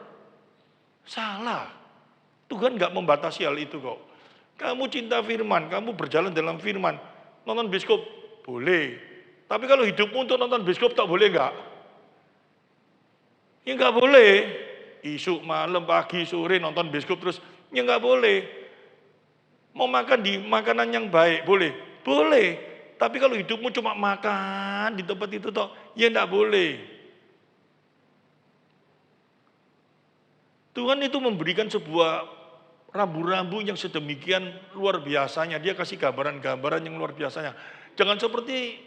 Speaker 1: Salah. Tuhan nggak membatasi hal itu kok. Kamu cinta firman, kamu berjalan dalam firman. Nonton bioskop, boleh. Tapi kalau hidupmu untuk nonton bioskop tak boleh nggak? Ya nggak boleh. Isuk, malam, pagi, sore nonton bioskop terus, ya nggak boleh. Mau makan di makanan yang baik, boleh? Boleh. Tapi kalau hidupmu cuma makan di tempat itu toh, ya nggak boleh. Tuhan itu memberikan sebuah rambu-rambu yang sedemikian luar biasanya. Dia kasih gambaran-gambaran yang luar biasanya. Jangan seperti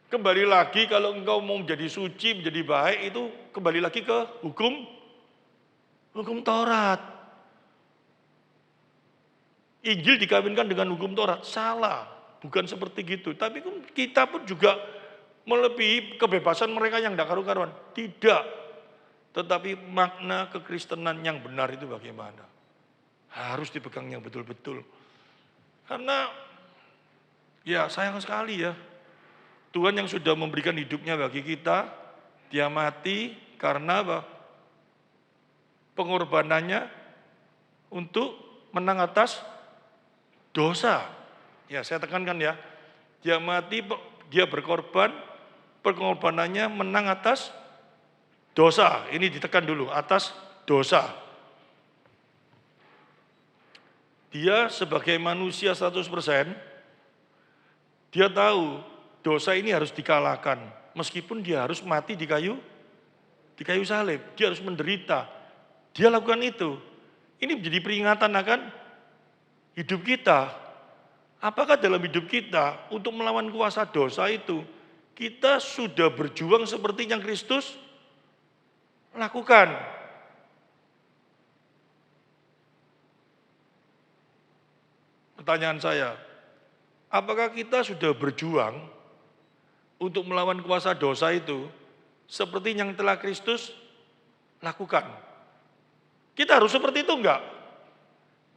Speaker 1: kembali lagi kalau engkau mau menjadi suci, menjadi baik itu kembali lagi ke hukum Taurat. Injil dikawinkan dengan hukum Taurat. Salah, bukan seperti gitu. Tapi kita pun juga melebihi kebebasan mereka yang tidak karu-karuan. Tidak. Tetapi makna kekristenan yang benar itu bagaimana? Harus dipegang yang betul-betul. Karena ya sayang sekali ya. Tuhan yang sudah memberikan hidupnya bagi kita, dia mati karena apa? Pengorbanannya untuk menang atas dosa. Ya, saya tekankan ya. Dia mati, dia berkorban, pengorbanannya menang atas dosa. Ini ditekan dulu, atas dosa. Dia sebagai manusia 100%, dia tahu dosa ini harus dikalahkan. Meskipun dia harus mati di kayu salib. Dia harus menderita. Dia lakukan itu. Ini menjadi peringatan akan hidup kita. Apakah dalam hidup kita untuk melawan kuasa dosa itu, kita sudah berjuang seperti yang Kristus lakukan? Pertanyaan saya, apakah kita sudah berjuang untuk melawan kuasa dosa itu seperti yang telah Kristus lakukan? Kita harus seperti itu enggak?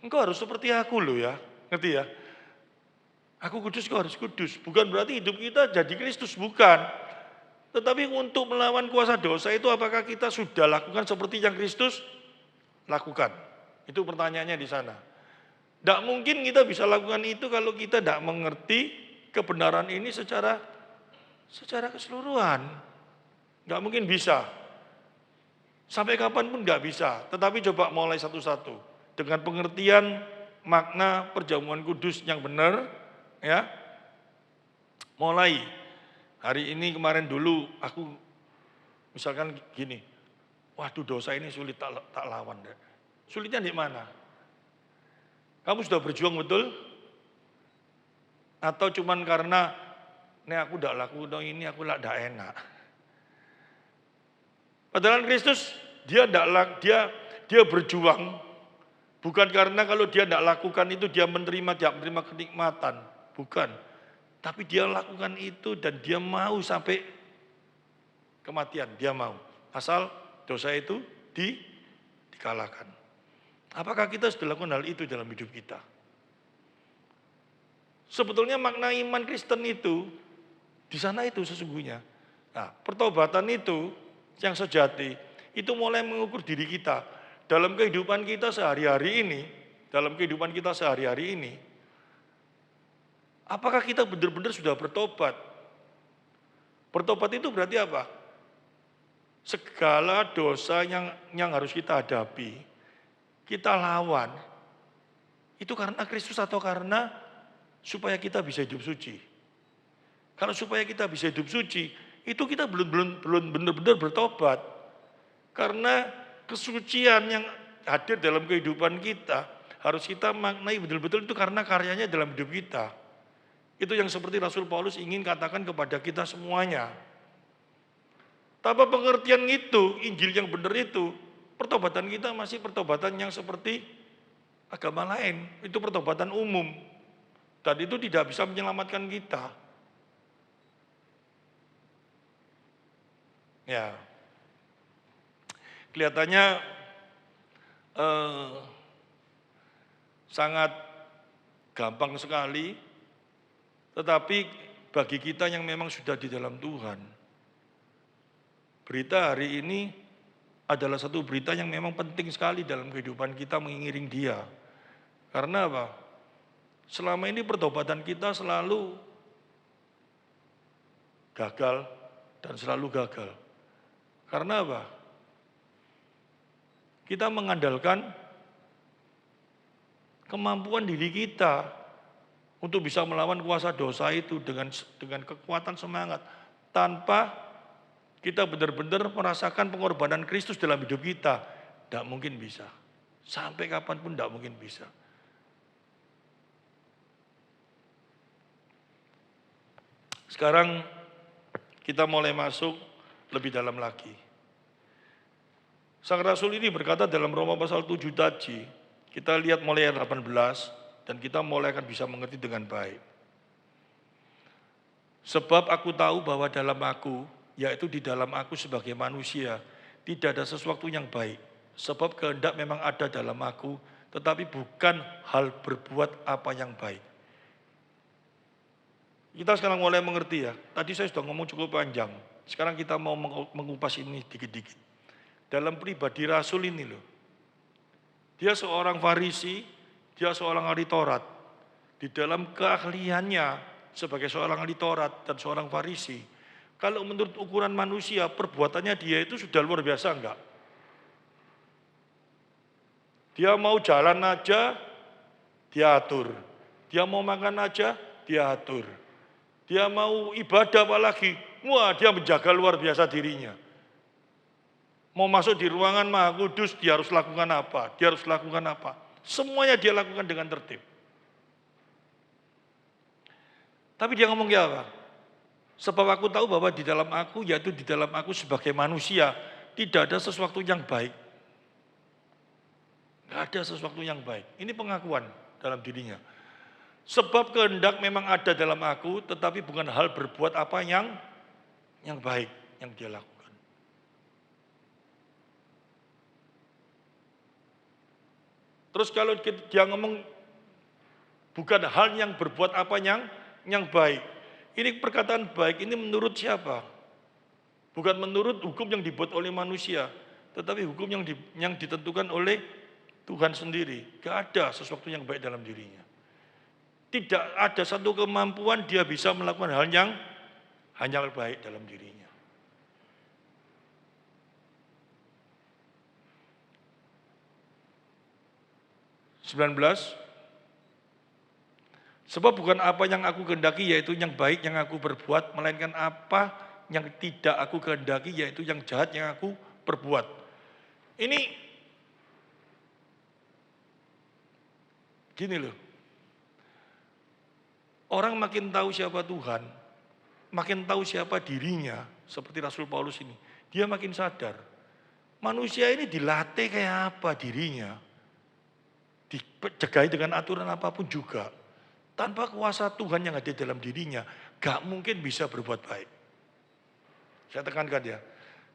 Speaker 1: Engkau harus seperti aku loh ya, ngerti ya? Aku kudus, kau harus kudus. Bukan berarti hidup kita jadi Kristus, bukan. Tetapi untuk melawan kuasa dosa itu apakah kita sudah lakukan seperti yang Kristus lakukan? Itu pertanyaannya di sana. Tidak mungkin kita bisa lakukan itu kalau kita tidak mengerti kebenaran ini secara keseluruhan. Tidak mungkin bisa. Sampai kapanpun nggak bisa. Tetapi coba mulai satu-satu. Dengan pengertian makna perjamuan kudus yang benar. Ya, mulai. Hari ini kemarin dulu aku misalkan gini. Waduh dosa ini sulit tak lawan. Sulitnya di mana? Kamu sudah berjuang betul? Atau cuman karena ini aku tidak lakukan ini, aku tidak enak. Padahal Kristus dia berjuang bukan karena kalau dia tidak lakukan itu dia menerima kenikmatan, bukan. Tapi dia lakukan itu dan dia mau sampai kematian, dia mau. Asal dosa itu dikalahkan. Apakah kita sudah lakukan hal itu dalam hidup kita? Sebetulnya makna iman Kristen itu di sana itu sesungguhnya. Nah, pertobatan itu yang sejati itu mulai mengukur diri kita dalam kehidupan kita sehari-hari ini. Apakah kita benar-benar sudah bertobat? Bertobat itu berarti apa? Segala dosa yang harus kita hadapi, kita lawan, itu karena Kristus atau karena supaya kita bisa hidup suci. Kalau supaya kita bisa hidup suci, itu kita belum benar-benar bertobat. Karena kesucian yang hadir dalam kehidupan kita, harus kita maknai betul-betul itu karena karyanya dalam hidup kita. Itu yang seperti Rasul Paulus ingin katakan kepada kita semuanya. Tanpa pengertian itu, Injil yang benar itu, pertobatan kita masih pertobatan yang seperti agama lain. Itu pertobatan umum. Dan itu tidak bisa menyelamatkan kita. Ya, kelihatannya sangat gampang sekali. Tetapi bagi kita yang memang sudah di dalam Tuhan, berita hari ini adalah satu berita yang memang penting sekali dalam kehidupan kita mengiring Dia. Karena apa? Selama ini pertobatan kita selalu gagal dan selalu gagal. Karena apa? Kita mengandalkan kemampuan diri kita untuk bisa melawan kuasa dosa itu dengan kekuatan semangat tanpa kita benar-benar merasakan pengorbanan Kristus dalam hidup kita. Tidak mungkin bisa. Sampai kapanpun tidak mungkin bisa. Sekarang kita mulai masuk lebih dalam lagi. Sang Rasul ini berkata dalam Roma pasal 7 tadi, kita lihat mulai ayat 18, dan kita mulai akan bisa mengerti dengan baik. Sebab aku tahu bahwa dalam aku, yaitu di dalam aku sebagai manusia, tidak ada sesuatu yang baik. Sebab kehendak memang ada dalam aku, tetapi bukan hal berbuat apa yang baik. Kita sekarang mulai mengerti ya. Tadi saya sudah ngomong cukup panjang. Sekarang kita mau mengupas ini dikit-dikit. Dalam pribadi Rasul ini loh. Dia seorang Farisi, dia seorang ahli Taurat. Di dalam keahliannya sebagai seorang ahli Taurat dan seorang Farisi, kalau menurut ukuran manusia, perbuatannya dia itu sudah luar biasa enggak? Dia mau jalan aja, dia atur. Dia mau makan aja, dia atur. Dia mau ibadah apalagi, wah dia menjaga luar biasa dirinya. Mau masuk di ruangan Maha Kudus, dia harus lakukan apa? Dia harus lakukan apa? Semuanya dia lakukan dengan tertib. Tapi dia ngomong ya apa? Sebab aku tahu bahwa di dalam aku, yaitu di dalam aku sebagai manusia, tidak ada sesuatu yang baik. Tidak ada sesuatu yang baik. Ini pengakuan dalam dirinya. Sebab kehendak memang ada dalam aku, tetapi bukan hal berbuat apa yang baik yang dia lakukan. Terus kalau dia ngomong bukan hal yang berbuat apa yang baik. Ini perkataan baik ini menurut siapa? Bukan menurut hukum yang dibuat oleh manusia, tetapi hukum yang ditentukan oleh Tuhan sendiri. Gak ada sesuatu yang baik dalam dirinya. Tidak ada satu kemampuan dia bisa melakukan hal yang hanya baik dalam dirinya. (19) Sebab bukan apa yang aku kehendaki yaitu yang baik yang aku perbuat, melainkan apa yang tidak aku kehendaki yaitu yang jahat yang aku perbuat. Ini gini loh. Orang makin tahu siapa Tuhan, makin tahu siapa dirinya, seperti Rasul Paulus ini. Dia makin sadar, manusia ini dilatih kayak apa dirinya. Dicegai dengan aturan apapun juga. Tanpa kuasa Tuhan yang ada dalam dirinya, gak mungkin bisa berbuat baik. Saya tekankan ya,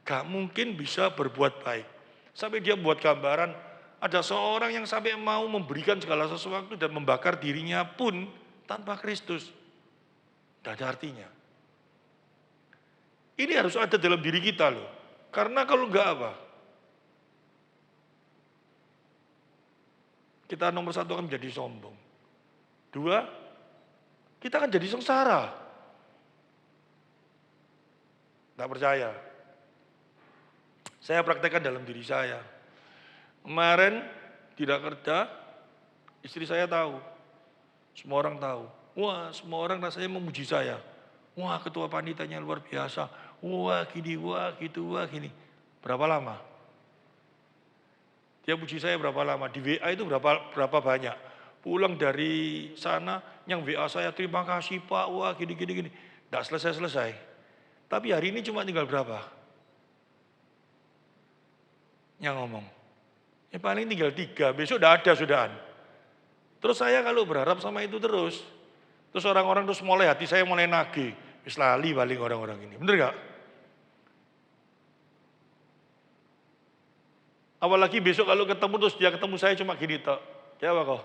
Speaker 1: gak mungkin bisa berbuat baik. Sampai dia buat gambaran, ada seorang yang sampai mau memberikan segala sesuatu dan membakar dirinya pun tanpa Kristus. Tidak ada artinya. Ini harus ada dalam diri kita loh. Karena kalau enggak apa? Kita nomor satu akan menjadi sombong. Dua, kita akan jadi sengsara. Tidak percaya. Saya praktekkan dalam diri saya. Kemarin tidak kerja, istri saya tahu. Semua orang tahu. Wah, semua orang rasanya memuji saya. Wah, ketua panitianya luar biasa. Wah, gini, wah, gitu, wah, gini. Berapa lama? Dia puji saya berapa lama? Di WA itu berapa banyak? Pulang dari sana, yang WA saya, terima kasih Pak, wah, gini, gini, gini. Tidak selesai-selesai. Tapi hari ini cuma tinggal berapa? Yang ngomong. Ya paling tinggal 3, besok udah ada sudahan. Terus saya kalau berharap sama itu terus orang-orang terus mulai hati saya mulai nagih. Wis lali paling orang-orang ini. Bener gak? Apalagi besok kalau ketemu terus dia ketemu saya cuma gini tok. Ya apa kok?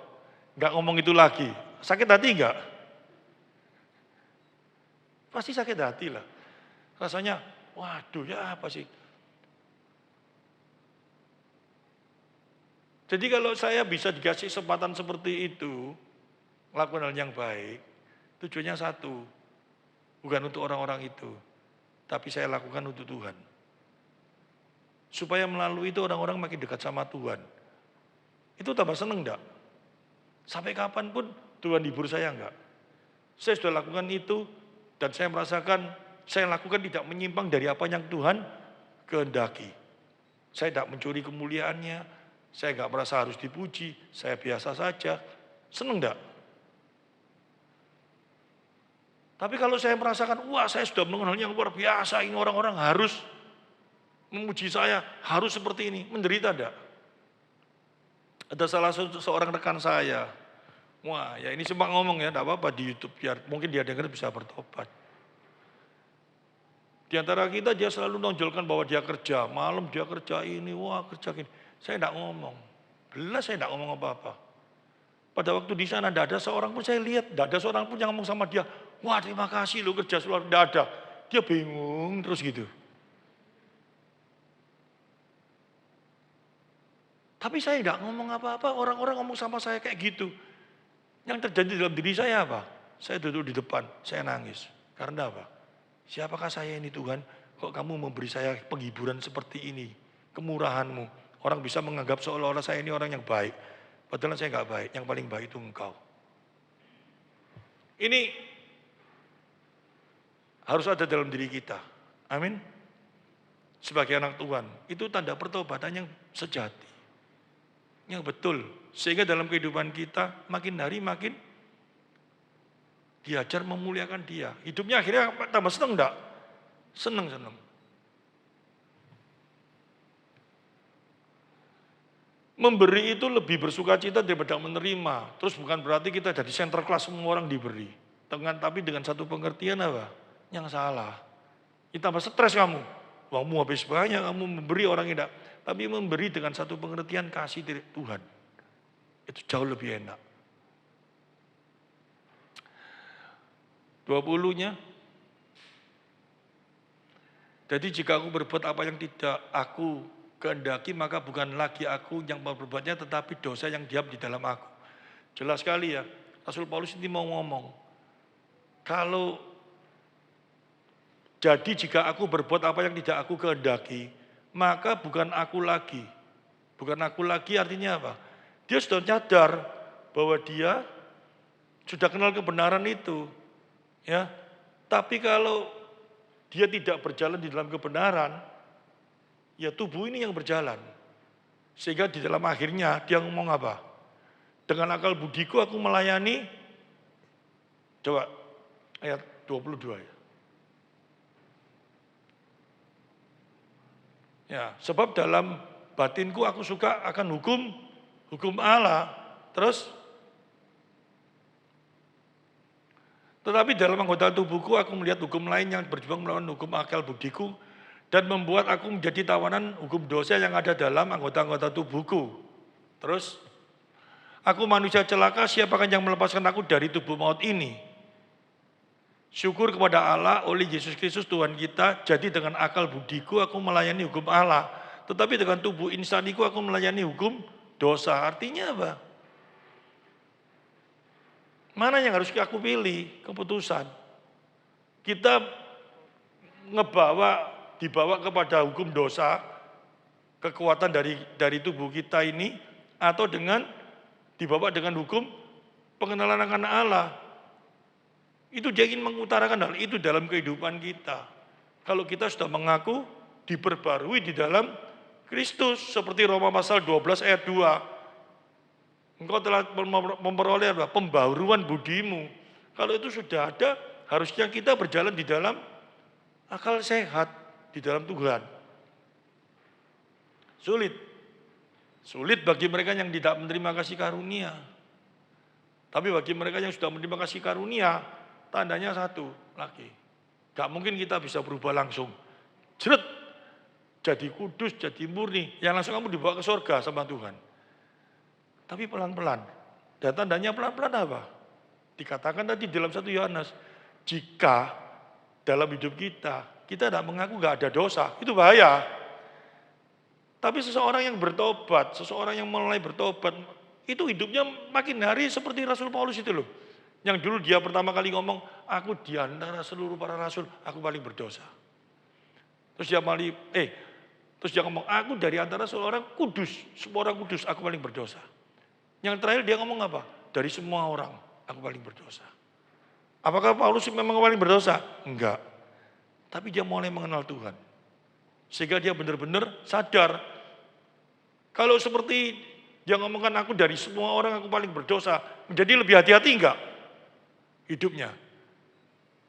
Speaker 1: Gak ngomong itu lagi. Sakit hati gak? Pasti sakit hati lah. Rasanya, waduh ya apa sih? Jadi kalau saya bisa dikasih kesempatan seperti itu, lakukan hal yang baik, tujuannya satu, bukan untuk orang-orang itu, tapi saya lakukan untuk Tuhan. Supaya melalui itu orang-orang makin dekat sama Tuhan. Itu tambah seneng enggak? Sampai kapanpun Tuhan hibur saya enggak? Saya sudah lakukan itu, dan saya merasakan, saya lakukan tidak menyimpang dari apa yang Tuhan kehendaki. Saya tidak mencuri kemuliaannya, saya enggak merasa harus dipuji, saya biasa saja. Seneng enggak? Tapi kalau saya merasakan, wah saya sudah mengenal yang luar biasa, ini orang-orang harus memuji saya, harus seperti ini, menderita enggak? Ada salah satu seorang rekan saya, wah ya ini cuma ngomong ya, enggak apa-apa di YouTube, biar mungkin dia dengar bisa bertobat. Di antara kita dia selalu nonjolkan bahwa dia kerja, malam dia kerja ini, wah kerja gini. Saya enggak ngomong, belas saya enggak ngomong apa-apa. Pada waktu di sana enggak ada seorang pun saya lihat, enggak ada seorang pun yang ngomong sama dia, wah terima kasih lu kerja selalu, enggak ada. Dia bingung terus gitu. Tapi saya enggak ngomong apa-apa, orang-orang ngomong sama saya kayak gitu. Yang terjadi dalam diri saya apa? Saya duduk di depan, saya nangis. Karena apa? Siapakah saya ini Tuhan? Kok kamu memberi saya penghiburan seperti ini? Kemurahan-Mu. Orang bisa menganggap seolah-olah saya ini orang yang baik. Padahal saya enggak baik, yang paling baik itu Engkau. Ini harus ada dalam diri kita. Amin. Sebagai anak Tuhan, itu tanda pertobatan yang sejati. Yang betul. Sehingga dalam kehidupan kita makin hari makin diajar memuliakan Dia. Hidupnya akhirnya tambah seneng enggak? Seneng. Memberi itu lebih bersuka cita daripada menerima. Terus bukan berarti kita jadi center class semua orang diberi. Tapi dengan satu pengertian apa? Yang salah. Kita tambah stres kamu. Uangmu habis banyak, kamu memberi orang tidak. Tapi memberi dengan satu pengertian kasih dari Tuhan. Itu jauh lebih enak. 20-nya. Jadi jika aku berbuat apa yang tidak aku kehendaki, maka bukan lagi aku yang berbuatnya, tetapi dosa yang diam di dalam aku. Jelas sekali ya, Rasul Paulus ini mau ngomong, kalau jadi jika aku berbuat apa yang tidak aku kehendaki, maka bukan aku lagi. Bukan aku lagi artinya apa? Dia sudah nyadar bahwa dia sudah kenal kebenaran itu. Ya, tapi kalau dia tidak berjalan di dalam kebenaran, ya tubuh ini yang berjalan. Sehingga di dalam akhirnya dia ngomong apa? Dengan akal budiku aku melayani, coba ayat 22 ya. Ya, sebab dalam batinku aku suka akan hukum Allah. Terus, tetapi dalam anggota tubuhku aku melihat hukum lain yang berjuang melawan hukum akal budiku dan membuat aku menjadi tawanan hukum dosa yang ada dalam anggota-anggota tubuhku. Terus, aku manusia celaka, siapakah yang melepaskan aku dari tubuh maut ini? Syukur kepada Allah oleh Yesus Kristus Tuhan kita, jadi dengan akal budiku aku melayani hukum Allah. Tetapi dengan tubuh insaniku aku melayani hukum dosa. Artinya apa? Mana yang harus aku pilih? Keputusan. Kita dibawa kepada hukum dosa, kekuatan dari tubuh kita ini, atau dibawa dengan hukum pengenalan akan Allah. Itu dia ingin mengutarakan hal itu dalam kehidupan kita. Kalau kita sudah mengaku diperbarui di dalam Kristus, seperti Roma pasal 12 ayat 2. Engkau telah memperoleh apa? Pembaharuan budimu. Kalau itu sudah ada, harusnya kita berjalan di dalam akal sehat, di dalam Tuhan. Sulit bagi mereka yang tidak menerima kasih karunia. Tapi bagi mereka yang sudah menerima kasih karunia, tandanya satu lagi. Gak mungkin kita bisa berubah langsung. Jeret, jadi kudus, jadi murni. Yang langsung kamu dibawa ke surga sama Tuhan. Tapi pelan-pelan. Dan tandanya pelan-pelan apa? Dikatakan tadi dalam 1 Yohanes, jika dalam hidup kita tidak mengaku gak ada dosa, itu bahaya. Tapi seseorang yang bertobat, seseorang yang mulai bertobat, itu hidupnya makin hari seperti Rasul Paulus itu loh. Yang dulu dia pertama kali ngomong, aku di antara seluruh para rasul, aku paling berdosa. Terus dia ngomong, aku dari antara semua orang kudus, aku paling berdosa. Yang terakhir dia ngomong apa? Dari semua orang, aku paling berdosa. Apakah Paulus memang paling berdosa? Enggak. Tapi dia mulai mengenal Tuhan. Sehingga dia benar-benar sadar. Kalau seperti dia ngomongkan aku dari semua orang aku paling berdosa, menjadi lebih hati-hati enggak hidupnya?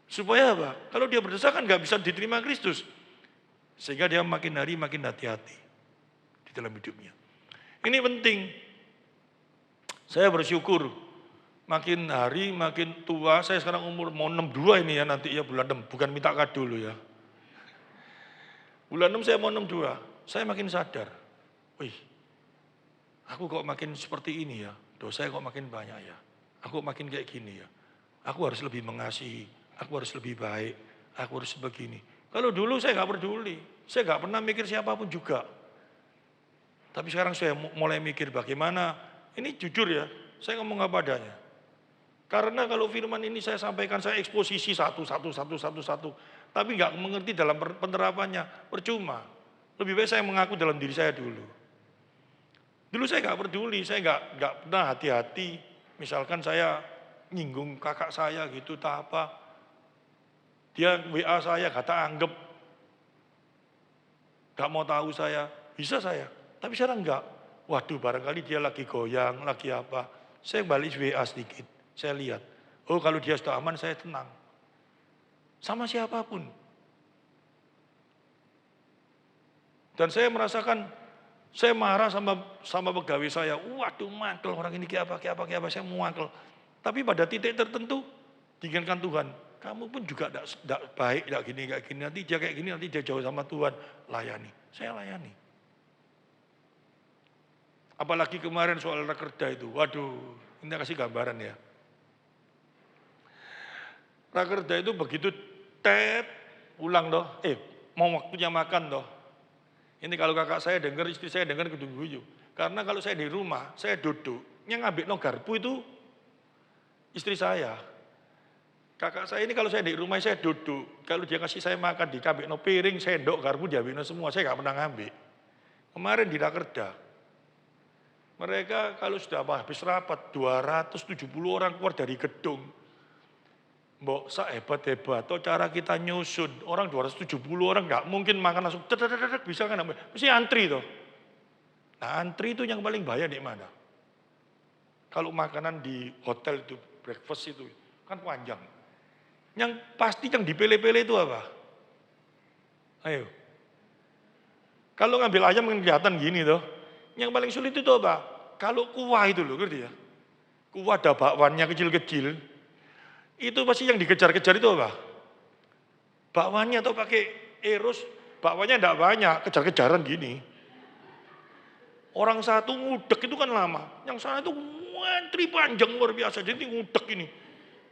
Speaker 1: Supaya apa? Kalau dia berdosa kan enggak bisa diterima Kristus. Sehingga dia makin hari makin hati-hati di dalam hidupnya. Ini penting. Saya bersyukur makin hari makin tua, saya sekarang umur mau 62 ini ya nanti ya bulan 6, bukan minta kado dulu ya. Bulan 6 saya mau 62, saya makin sadar. Wih, aku kok makin seperti ini ya, dosa kok makin banyak ya. Aku makin kayak gini ya. Aku harus lebih mengasihi, aku harus lebih baik, aku harus begini. Kalau dulu saya gak peduli, saya gak pernah mikir siapapun juga. Tapi sekarang saya mulai mikir bagaimana, ini jujur ya, saya ngomong apa adanya. Karena kalau firman ini saya sampaikan, saya eksposisi satu. Tapi nggak mengerti dalam penerapannya, percuma. Lebih baik saya mengaku dalam diri saya dulu. Dulu saya nggak peduli, saya nggak pernah hati-hati. Misalkan saya nyinggung kakak saya gitu, tak apa. Dia WA saya, kata anggap. Nggak mau tahu saya, bisa saya. Tapi sekarang nggak. Waduh, barangkali dia lagi goyang, lagi apa. Saya balik WA sedikit, saya lihat. Oh, kalau dia sudah aman, saya tenang. Sama siapapun. Dan saya merasakan, saya marah sama pegawai saya. Waduh, mangkel orang ini kayak apa, saya mau mangkel. Tapi pada titik tertentu, diingatkan Tuhan, kamu pun juga tidak baik, tidak gini, nanti dia kayak gini, nanti dia jauh sama Tuhan. Layani, saya layani. Apalagi kemarin soal rakerda itu, waduh, ini kasih gambaran ya. Rakerda itu begitu ulang loh, mau waktunya makan toh. Ini kalau kakak saya dengar, istri saya dengar guyu. Karena kalau saya di rumah, saya duduk, yang ngambil no garpu itu istri saya. Kakak saya ini kalau saya di rumah saya duduk, kalau dia kasih saya makan, diambil no piring, sendok, garpu, diambil no semua, saya nggak pernah ngambil. Kemarin di Rakerda, mereka kalau sudah habis rapat, 270 orang keluar dari gedung. Mbok hebat-hebat, atau cara kita nyusun, orang 270 orang nggak mungkin makan langsung, bisa kan, mesti antri toh. Nah antri itu yang paling bahaya di mana? Kalau makanan di hotel itu, breakfast itu, kan panjang. Yang pasti yang dipele-pele itu apa? Ayo. Kalau ngambil ayam kan kelihatan gini toh. Yang paling sulit itu apa? Kalau kuah itu loh, ngerti ya? Kuah ada bakwannya kecil-kecil. Itu pasti yang dikejar-kejar itu apa? Bakwannya atau pakai eros, bakwannya enggak banyak, kejar-kejaran gini. Orang satu ngudek itu kan lama. Yang sana itu antri panjang luar biasa, jadi ngudek ini.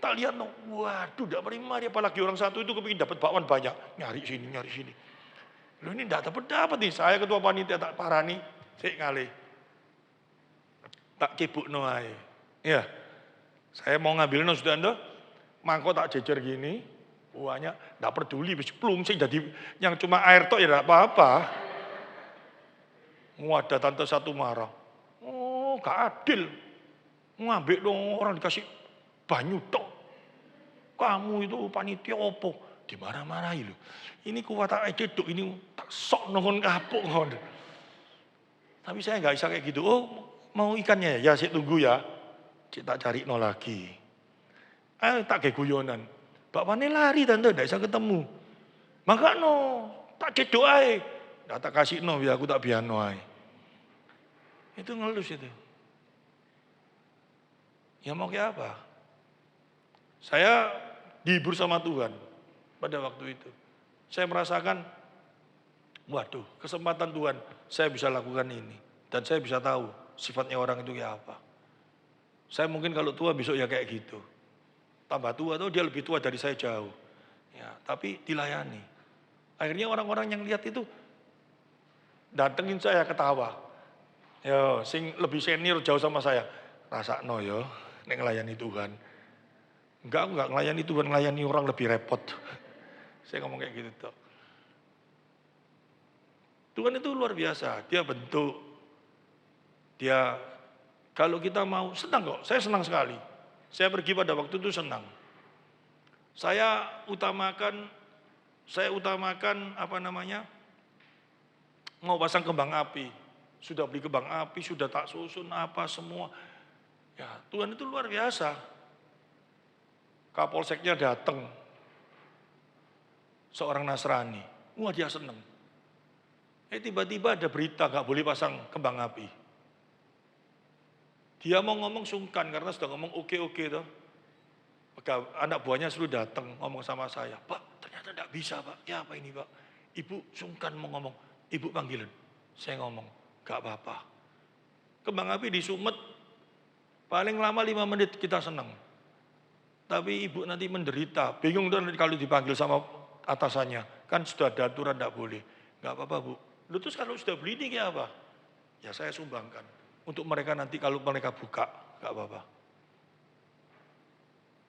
Speaker 1: Tak lihat, no, waduh, tidak mari apalagi orang satu itu kepingin dapat bakwan banyak. Nyari sini. Loh ini tidak dapat nih, saya ketua panitia tak parani, saya ngalih. Tak cibuk no ae. Ya, saya mau ngambil no sudah anda, mangkok tak jejer gini, buahnya tidak peduli, bis plung sih jadi yang cuma air tok ya tidak apa-apa. Ada tante satu marah, oh gak adil, ngambil dong orang dikasih banyu tok. Kamu itu panitia opo? Dimarah-marahi loh. Ini kuat tak cedok, ini tak sok nongon kapuk. Tapi saya nggak bisa kayak gitu. Oh mau ikannya ya saya tunggu ya. Cik tak cari no lagi. Tak kayak guyonan. Bakwane lari tante, nggak bisa ketemu. Maka no, tak cedok aja. Nggak tak kasih no, biar aku tak biano aja. Itu ngelus itu. Ya mau kayak apa? Saya dihibur sama Tuhan pada waktu itu. Saya merasakan, waduh, kesempatan Tuhan, saya bisa lakukan ini. Dan saya bisa tahu sifatnya orang itu kayak apa. Saya mungkin kalau tua besok ya kayak gitu. Tambah tua tuh dia lebih tua dari saya jauh. Ya, tapi dilayani. Akhirnya orang-orang yang lihat itu datengin saya ketawa. Yo, sing lebih senior jauh sama saya. Rasakno yo, nek ngelayani Tuhan. Enggak, aku enggak ngelayani Tuhan, ngelayani orang lebih repot. Saya ngomong kayak gitu tuh. Tuhan itu luar biasa, dia bentuk. Dia, kalau kita mau, senang kok, saya senang sekali. Saya pergi pada waktu itu senang. Saya utamakan mau pasang kembang api. Sudah beli kembang api, sudah tak susun apa semua. Ya Tuhan itu luar biasa. Kapolseknya datang, seorang Nasrani, wah dia seneng. Tiba-tiba ada berita gak boleh pasang kembang api. Dia mau ngomong sungkan karena sudah ngomong oke toh. Anak buahnya sudah datang ngomong sama saya, Pak ternyata tidak bisa Pak. Ya apa ini Pak? Ibu sungkan mau ngomong, ibu panggilan. Saya ngomong, gak apa-apa. Kembang api di Sumet, paling lama 5 menit kita senang. Tapi ibu nanti menderita, bingung tuh kalau dipanggil sama atasannya. Kan sudah ada aturan tidak boleh. Gak apa-apa Bu. Lu terus kalau sudah beli ini kayak apa? Ya saya sumbangkan. Untuk mereka nanti kalau mereka buka, gak apa-apa.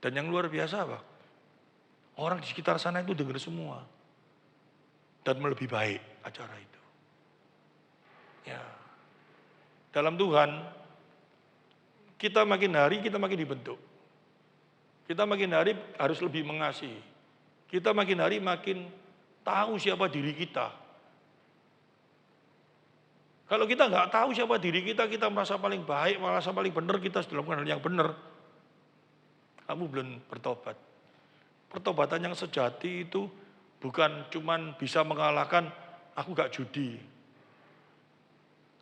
Speaker 1: Dan yang luar biasa apa? Orang di sekitar sana itu dengar semua. Dan lebih baik acara itu. Ya. Dalam Tuhan, kita makin hari kita makin dibentuk. Kita makin hari harus lebih mengasihi. Kita makin hari makin tahu siapa diri kita. Kalau kita nggak tahu siapa diri kita, kita merasa paling baik, merasa paling benar, kita sudah melakukan hal yang benar. Kamu belum bertobat. Pertobatan yang sejati itu bukan cuman bisa mengalahkan, aku gak judi.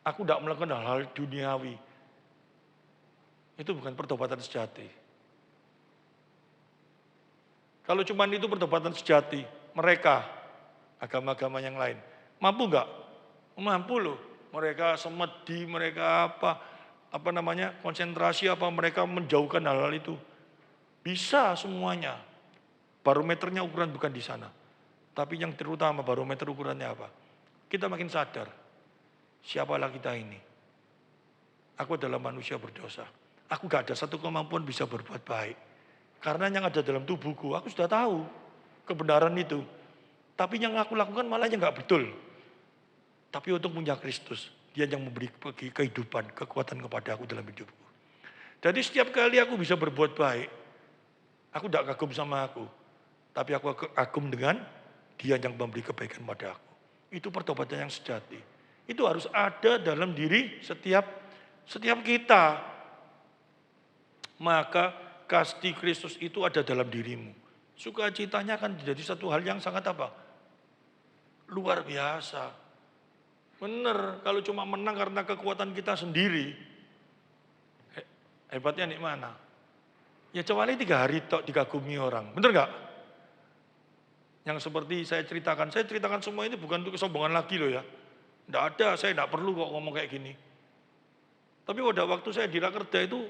Speaker 1: Aku tidak melakukan hal-hal duniawi. Itu bukan pertobatan sejati. Kalau cuman itu pertobatan sejati, mereka, agama-agama yang lain, mampu enggak? Mampu loh. Mereka semedi, mereka konsentrasi apa, mereka menjauhkan hal-hal itu. Bisa semuanya. Barometernya ukuran bukan di sana. Tapi yang terutama barometer ukurannya apa? Kita makin sadar, siapalah kita ini. Aku adalah manusia berdosa. Aku gak ada satu kemampuan bisa berbuat baik. Karena yang ada dalam tubuhku, aku sudah tahu kebenaran itu. Tapi yang aku lakukan malah yang gak betul. Tapi untuk punya Kristus, dia yang memberi kehidupan, kekuatan kepada aku dalam hidupku. Jadi setiap kali aku bisa berbuat baik, aku tidak kagum sama aku. Tapi aku kagum dengan dia yang memberi kebaikan pada aku. Itu pertobatan yang sejati. Itu harus ada dalam diri setiap kita. Maka kasih Kristus itu ada dalam dirimu. Sukacitanya akan menjadi satu hal yang sangat apa? Luar biasa. Benar, kalau cuma menang karena kekuatan kita sendiri, hebatnya nih mana? Ya kecuali 3 hari tok dikagumi orang, benar gak? Yang seperti saya ceritakan semua ini bukan untuk kesombongan lagi loh ya. Tidak ada, saya tidak perlu kok ngomong kayak gini. Tapi pada waktu saya di Rakerda itu,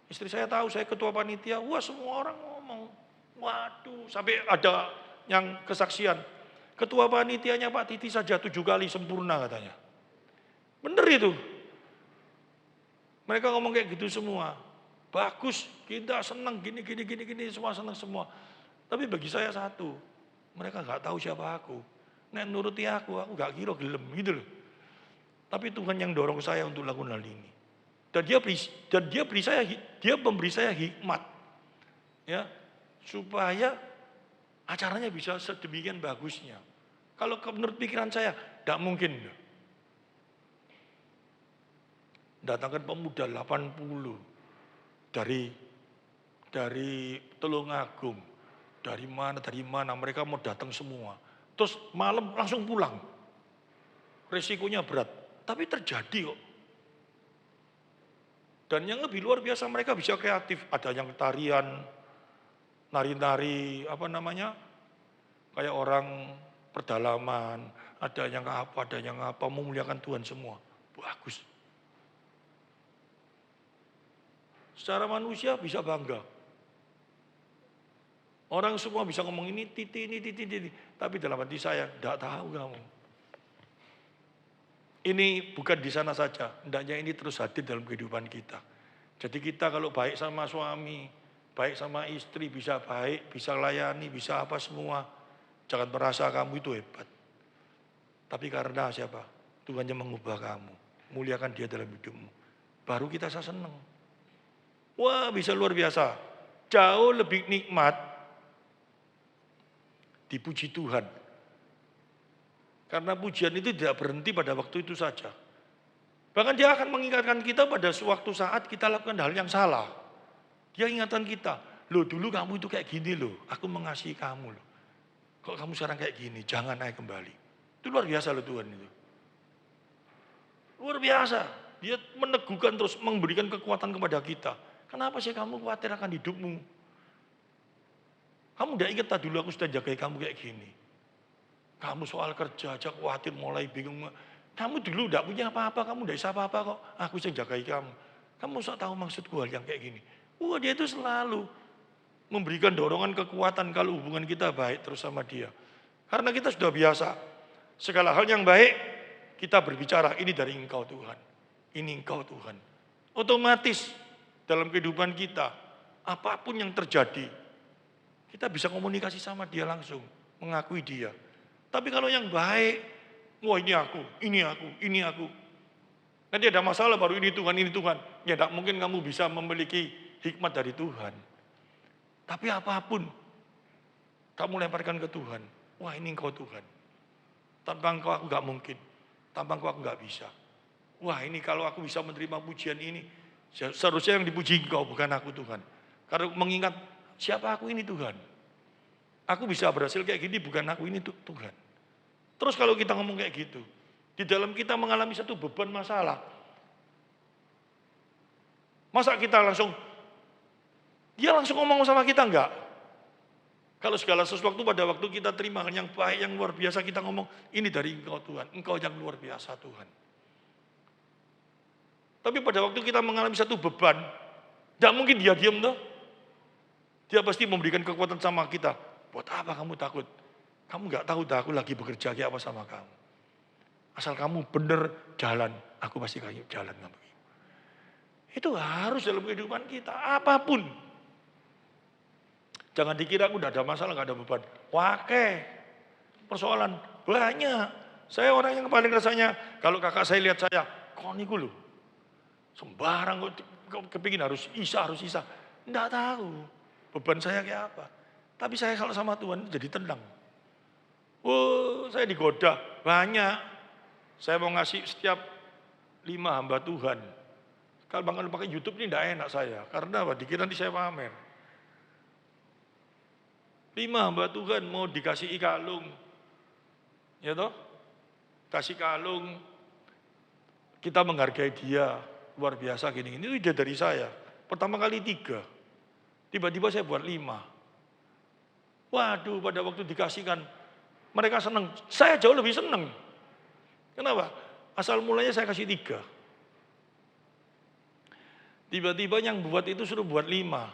Speaker 1: istri saya tahu saya ketua panitia, wah semua orang ngomong, waduh, sampai ada yang kesaksian. Ketua panitianya Pak Titi saja 7 kali sempurna katanya. Bener itu. Mereka ngomong kayak gitu semua. Bagus, kita senang gini, semua senang semua. Tapi bagi saya satu, mereka nggak tahu siapa aku. Nek nuruti aku nggak kira gelem gitu loh. Tapi Tuhan yang dorong saya untuk lakukan hal ini. Dan dia memberi saya hikmat. Ya, supaya acaranya bisa sedemikian bagusnya. Kalau menurut pikiran saya, tidak mungkin. Datangkan pemuda 80 dari Tulungagung, dari mana mereka mau datang semua. Terus malam langsung pulang. Resikonya berat, tapi terjadi kok. Dan yang lebih luar biasa mereka bisa kreatif. Ada yang tarian, nari-nari, kayak orang perdalaman, ada yang apa, memuliakan Tuhan semua. Bagus. Secara manusia bisa bangga. Orang semua bisa ngomong ini titi. Tapi dalam hati saya, tidak tahu kamu. Ini bukan di sana saja, hendaknya ini terus hadir dalam kehidupan kita. Jadi kita kalau baik sama suami, baik sama istri, bisa baik, bisa layani, bisa apa semua. Jangan merasa kamu itu hebat. Tapi karena siapa? Tuhan yang mengubah kamu. Muliakan dia dalam hidupmu. Baru kita senang. Wah, bisa luar biasa. Jauh lebih nikmat dipuji Tuhan. Karena pujian itu tidak berhenti pada waktu itu saja. Bahkan dia akan mengingatkan kita pada suatu saat kita lakukan hal yang salah. Dia ingatkan kita, loh dulu kamu itu kayak gini loh, aku mengasihi kamu loh. Kok kamu sekarang kayak gini, jangan naik kembali. Itu luar biasa loh Tuhan itu. Luar biasa. Dia meneguhkan terus, memberikan kekuatan kepada kita. Kenapa sih kamu khawatir akan hidupmu? Kamu udah ingat tadi dulu aku sudah jagai kamu kayak gini. Kamu soal kerja aja khawatir, mulai bingung. Kamu dulu udah punya apa-apa, kamu udah bisa apa-apa kok. Aku bisa jagai kamu. Kamu sok tahu maksudku hal yang kayak gini. Wah, dia itu selalu memberikan dorongan kekuatan kalau hubungan kita baik terus sama dia. Karena kita sudah biasa. Segala hal yang baik, kita berbicara, ini dari Engkau Tuhan. Ini Engkau Tuhan. Otomatis dalam kehidupan kita, apapun yang terjadi, kita bisa komunikasi sama dia langsung. Mengakui dia. Tapi kalau yang baik, wah ini aku, ini aku, ini aku. Nanti ada masalah baru ini Tuhan. Ya tidak mungkin kamu bisa memiliki hikmat dari Tuhan. Tapi apapun, kamu lemparkan ke Tuhan. Wah ini Engkau Tuhan. Tanpa Engkau aku gak mungkin. Tanpa Engkau aku gak bisa. Wah ini kalau aku bisa menerima pujian ini, seharusnya yang dipuji Engkau bukan aku Tuhan. Karena mengingat siapa aku ini Tuhan. Aku bisa berhasil kayak gini bukan aku ini Tuhan. Terus kalau kita ngomong kayak gitu, di dalam kita mengalami satu beban masalah. Masa kita dia langsung ngomong sama kita enggak? Kalau segala sesuatu pada waktu kita terima yang baik, yang luar biasa, kita ngomong, ini dari Engkau Tuhan, Engkau yang luar biasa Tuhan. Tapi pada waktu kita mengalami satu beban, tidak mungkin dia diam toh. Dia pasti memberikan kekuatan sama kita. Buat apa kamu takut? Kamu nggak tahu dah aku lagi bekerja kayak apa sama kamu. Asal kamu bener jalan, aku pasti kayak jalan sama kamu. Itu harus dalam kehidupan kita, apapun. Jangan dikira aku udah ada masalah, gak ada beban. Wake, persoalan banyak. Saya orang yang paling rasanya, kalau kakak saya lihat saya, kok niku loh, sembarang kok kepingin harus isa. Nggak tahu beban saya kayak apa. Tapi saya kalau sama Tuhan jadi tenang. Oh, saya digoda banyak. Saya mau ngasih setiap 5 hamba Tuhan. Kalau pakai YouTube ini tidak enak saya. Karena apa? Dikira nanti saya pamer. 5 hamba Tuhan mau dikasih kalung. Ya toh? Kasih kalung. Kita menghargai dia. Luar biasa gini. Itu ide dari saya. Pertama kali 3. Tiba-tiba saya buat 5. Waduh, pada waktu dikasihkan. Mereka senang. Saya jauh lebih senang. Kenapa? Asal mulanya saya kasih 3. Tiba-tiba yang buat itu suruh buat 5.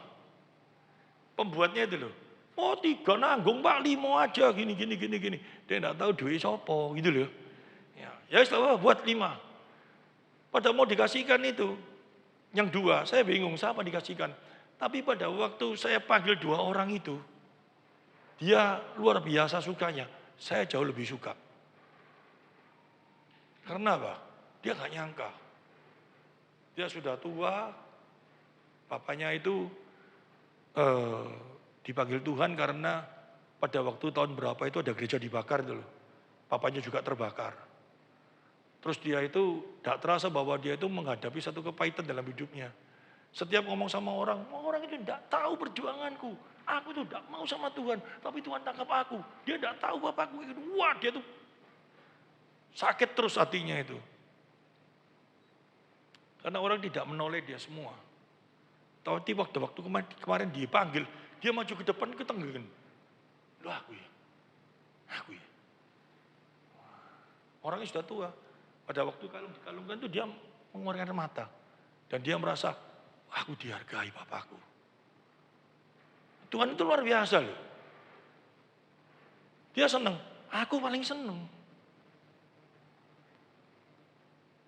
Speaker 1: Pembuatnya itu loh. Oh 3 nanggung Pak, 5 aja gini. Dia enggak tahu duit sopo gitu loh. Ya setelah buat 5. Pada mau dikasihkan itu. Yang 2, saya bingung siapa dikasihkan. Tapi pada waktu saya panggil 2 orang itu. Dia luar biasa sukanya. Saya jauh lebih suka. Karena apa? Dia gak nyangka. Dia sudah tua, papanya itu dipanggil Tuhan karena pada waktu tahun berapa itu ada gereja dibakar dulu. Papanya juga terbakar. Terus dia itu gak terasa bahwa dia itu menghadapi satu kepahitan dalam hidupnya. Setiap ngomong sama orang itu gak tahu perjuanganku. Aku tuh gak mau sama Tuhan, tapi Tuhan tangkap aku. Dia gak tahu bapakku itu. Wah, dia tuh sakit terus hatinya itu. Karena orang tidak menoleh dia semua. Tapi waktu kemarin dipanggil, dia maju ke depan ketenggelam. Loh aku ya. Orangnya sudah tua. Pada waktu dikalungkan itu dia mengeluarkan air mata. Dan dia merasa, aku dihargai bapakku. Tuhan itu luar biasa loh. Dia senang, aku paling senang.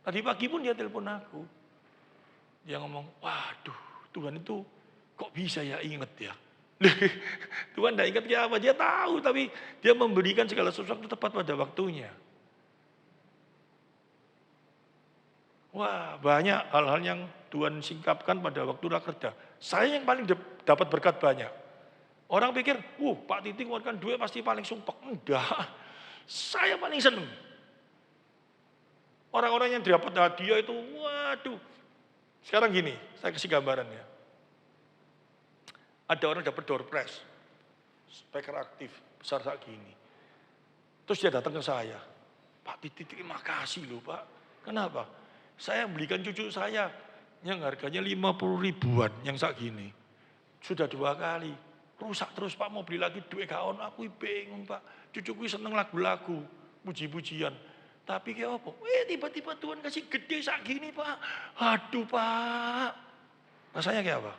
Speaker 1: Tadi pagi pun dia telepon aku. Dia ngomong, waduh Tuhan itu kok bisa ya inget ya. Tuhan tidak ingat dia apa, dia tahu. Tapi dia memberikan segala sesuatu tepat pada waktunya. Wah banyak hal-hal yang Tuhan singkapkan pada waktu rakerda. Saya yang paling dapat berkat banyak. Orang pikir, Pak Titi keluarkan duit pasti paling sumpek. Enggak, saya paling seneng. Orang-orang yang dapat hadiah itu, waduh. Sekarang gini, saya kasih gambaran ya. Ada orang dapat door prize, speaker aktif, besar saat gini. Terus dia datang ke saya, Pak Titi terima kasih loh Pak. Kenapa? Saya belikan cucu saya yang harganya 50 ribuan yang saat gini. Sudah 2 kali, rusak terus Pak, mau beli lagi duit kaon, aku bingung Pak. Cucuku seneng lagu-lagu, puji-pujian. Tapi kayak apa? Tiba-tiba Tuhan kasih gede saat gini Pak. Aduh Pak. Rasanya kayak apa?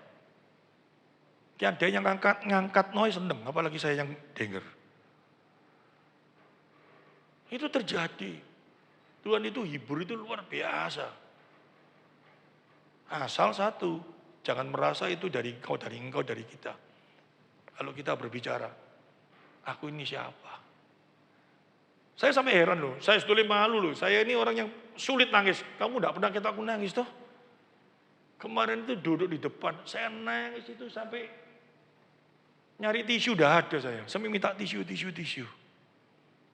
Speaker 1: Kayak ada yang ngangkat noise seneng, apalagi saya yang denger. Itu terjadi. Tuhan itu hibur itu luar biasa. Asal satu, jangan merasa itu dari engkau, dari kita. Kalau kita berbicara, aku ini siapa? Saya sampai heran loh, saya sebetulnya malu loh. Saya ini orang yang sulit nangis. Kamu enggak pernah kita aku nangis toh? Kemarin itu duduk di depan, saya nangis itu sampai nyari tisu udah ada saya. Sampai minta tisu.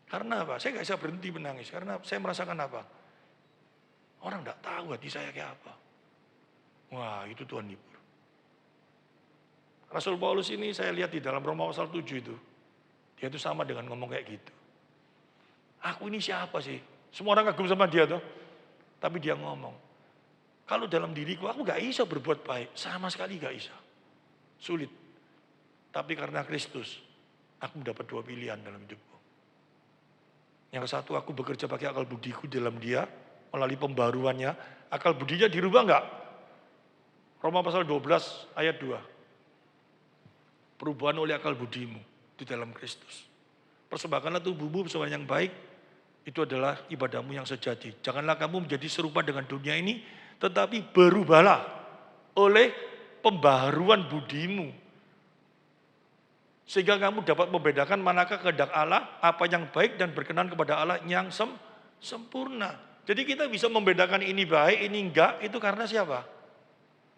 Speaker 1: Karena apa? Saya nggak bisa berhenti menangis. Karena saya merasakan apa? Orang nggak tahu hati saya kayak apa. Wah itu Tuhan hibur. Rasul Paulus ini saya lihat di dalam Roma pasal 7 itu. Dia itu sama dengan ngomong kayak gitu. Aku ini siapa sih? Semua orang kagum sama dia tuh. Tapi dia ngomong. Kalau dalam diriku aku gak bisa berbuat baik. Sama sekali gak bisa. Sulit. Tapi karena Kristus. Aku mendapat 2 pilihan dalam hidupku. Yang satu aku bekerja pakai akal budiku dalam dia. Melalui pembaruannya. Akal budinya dirubah gak? Roma pasal 12 ayat 2. Perubahan oleh akal budimu di dalam Kristus. Persembahkanlah tubuhmu persembahan yang baik. Itu adalah ibadahmu yang sejati. Janganlah kamu menjadi serupa dengan dunia ini, tetapi berubahlah oleh pembaharuan budimu. Sehingga kamu dapat membedakan manakah kehendak Allah, apa yang baik dan berkenan kepada Allah yang sempurna. Jadi kita bisa membedakan ini baik, ini enggak, itu karena siapa?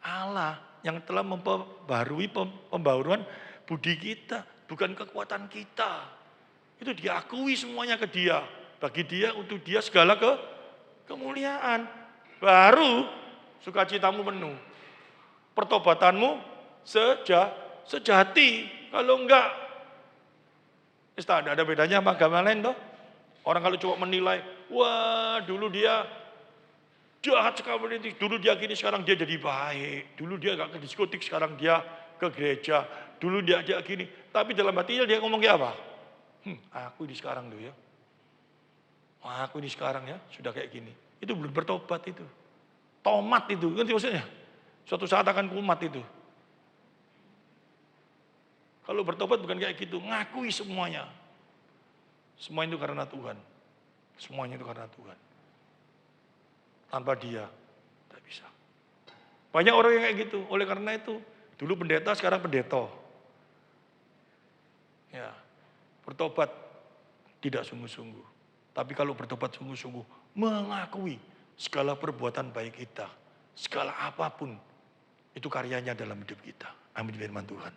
Speaker 1: Allah yang telah memperbarui pembaharuan budi kita, bukan kekuatan kita. Itu diakui semuanya ke dia. Bagi dia, untuk dia segala kemuliaan. Baru sukacitamu penuh. Pertobatanmu sejati. Kalau enggak, tidak ada bedanya sama agama lain toh. Orang kalau cuma menilai, wah dulu dia jahat sekali, dulu dia gini, sekarang dia jadi baik. Dulu dia gak ke diskotik, sekarang dia ke gereja. Dulu dia gini. Tapi dalam hatinya dia ngomong kayak apa? Aku ini sekarang tuh ya. Aku ini sekarang ya, sudah kayak gini. Itu belum bertobat itu. Tomat itu, ngerti maksudnya? Suatu saat akan kumat itu. Kalau bertobat bukan kayak gitu, ngakui semuanya. Semua itu karena Tuhan. Semuanya itu karena Tuhan. Tanpa dia, tidak bisa. Banyak orang yang kayak gitu, oleh karena itu. Dulu pendeta, sekarang pendeto. Ya, bertobat tidak sungguh-sungguh. Tapi kalau bertobat sungguh-sungguh, mengakui segala perbuatan baik kita, segala apapun, itu karyanya dalam hidup kita. Amin firman Tuhan.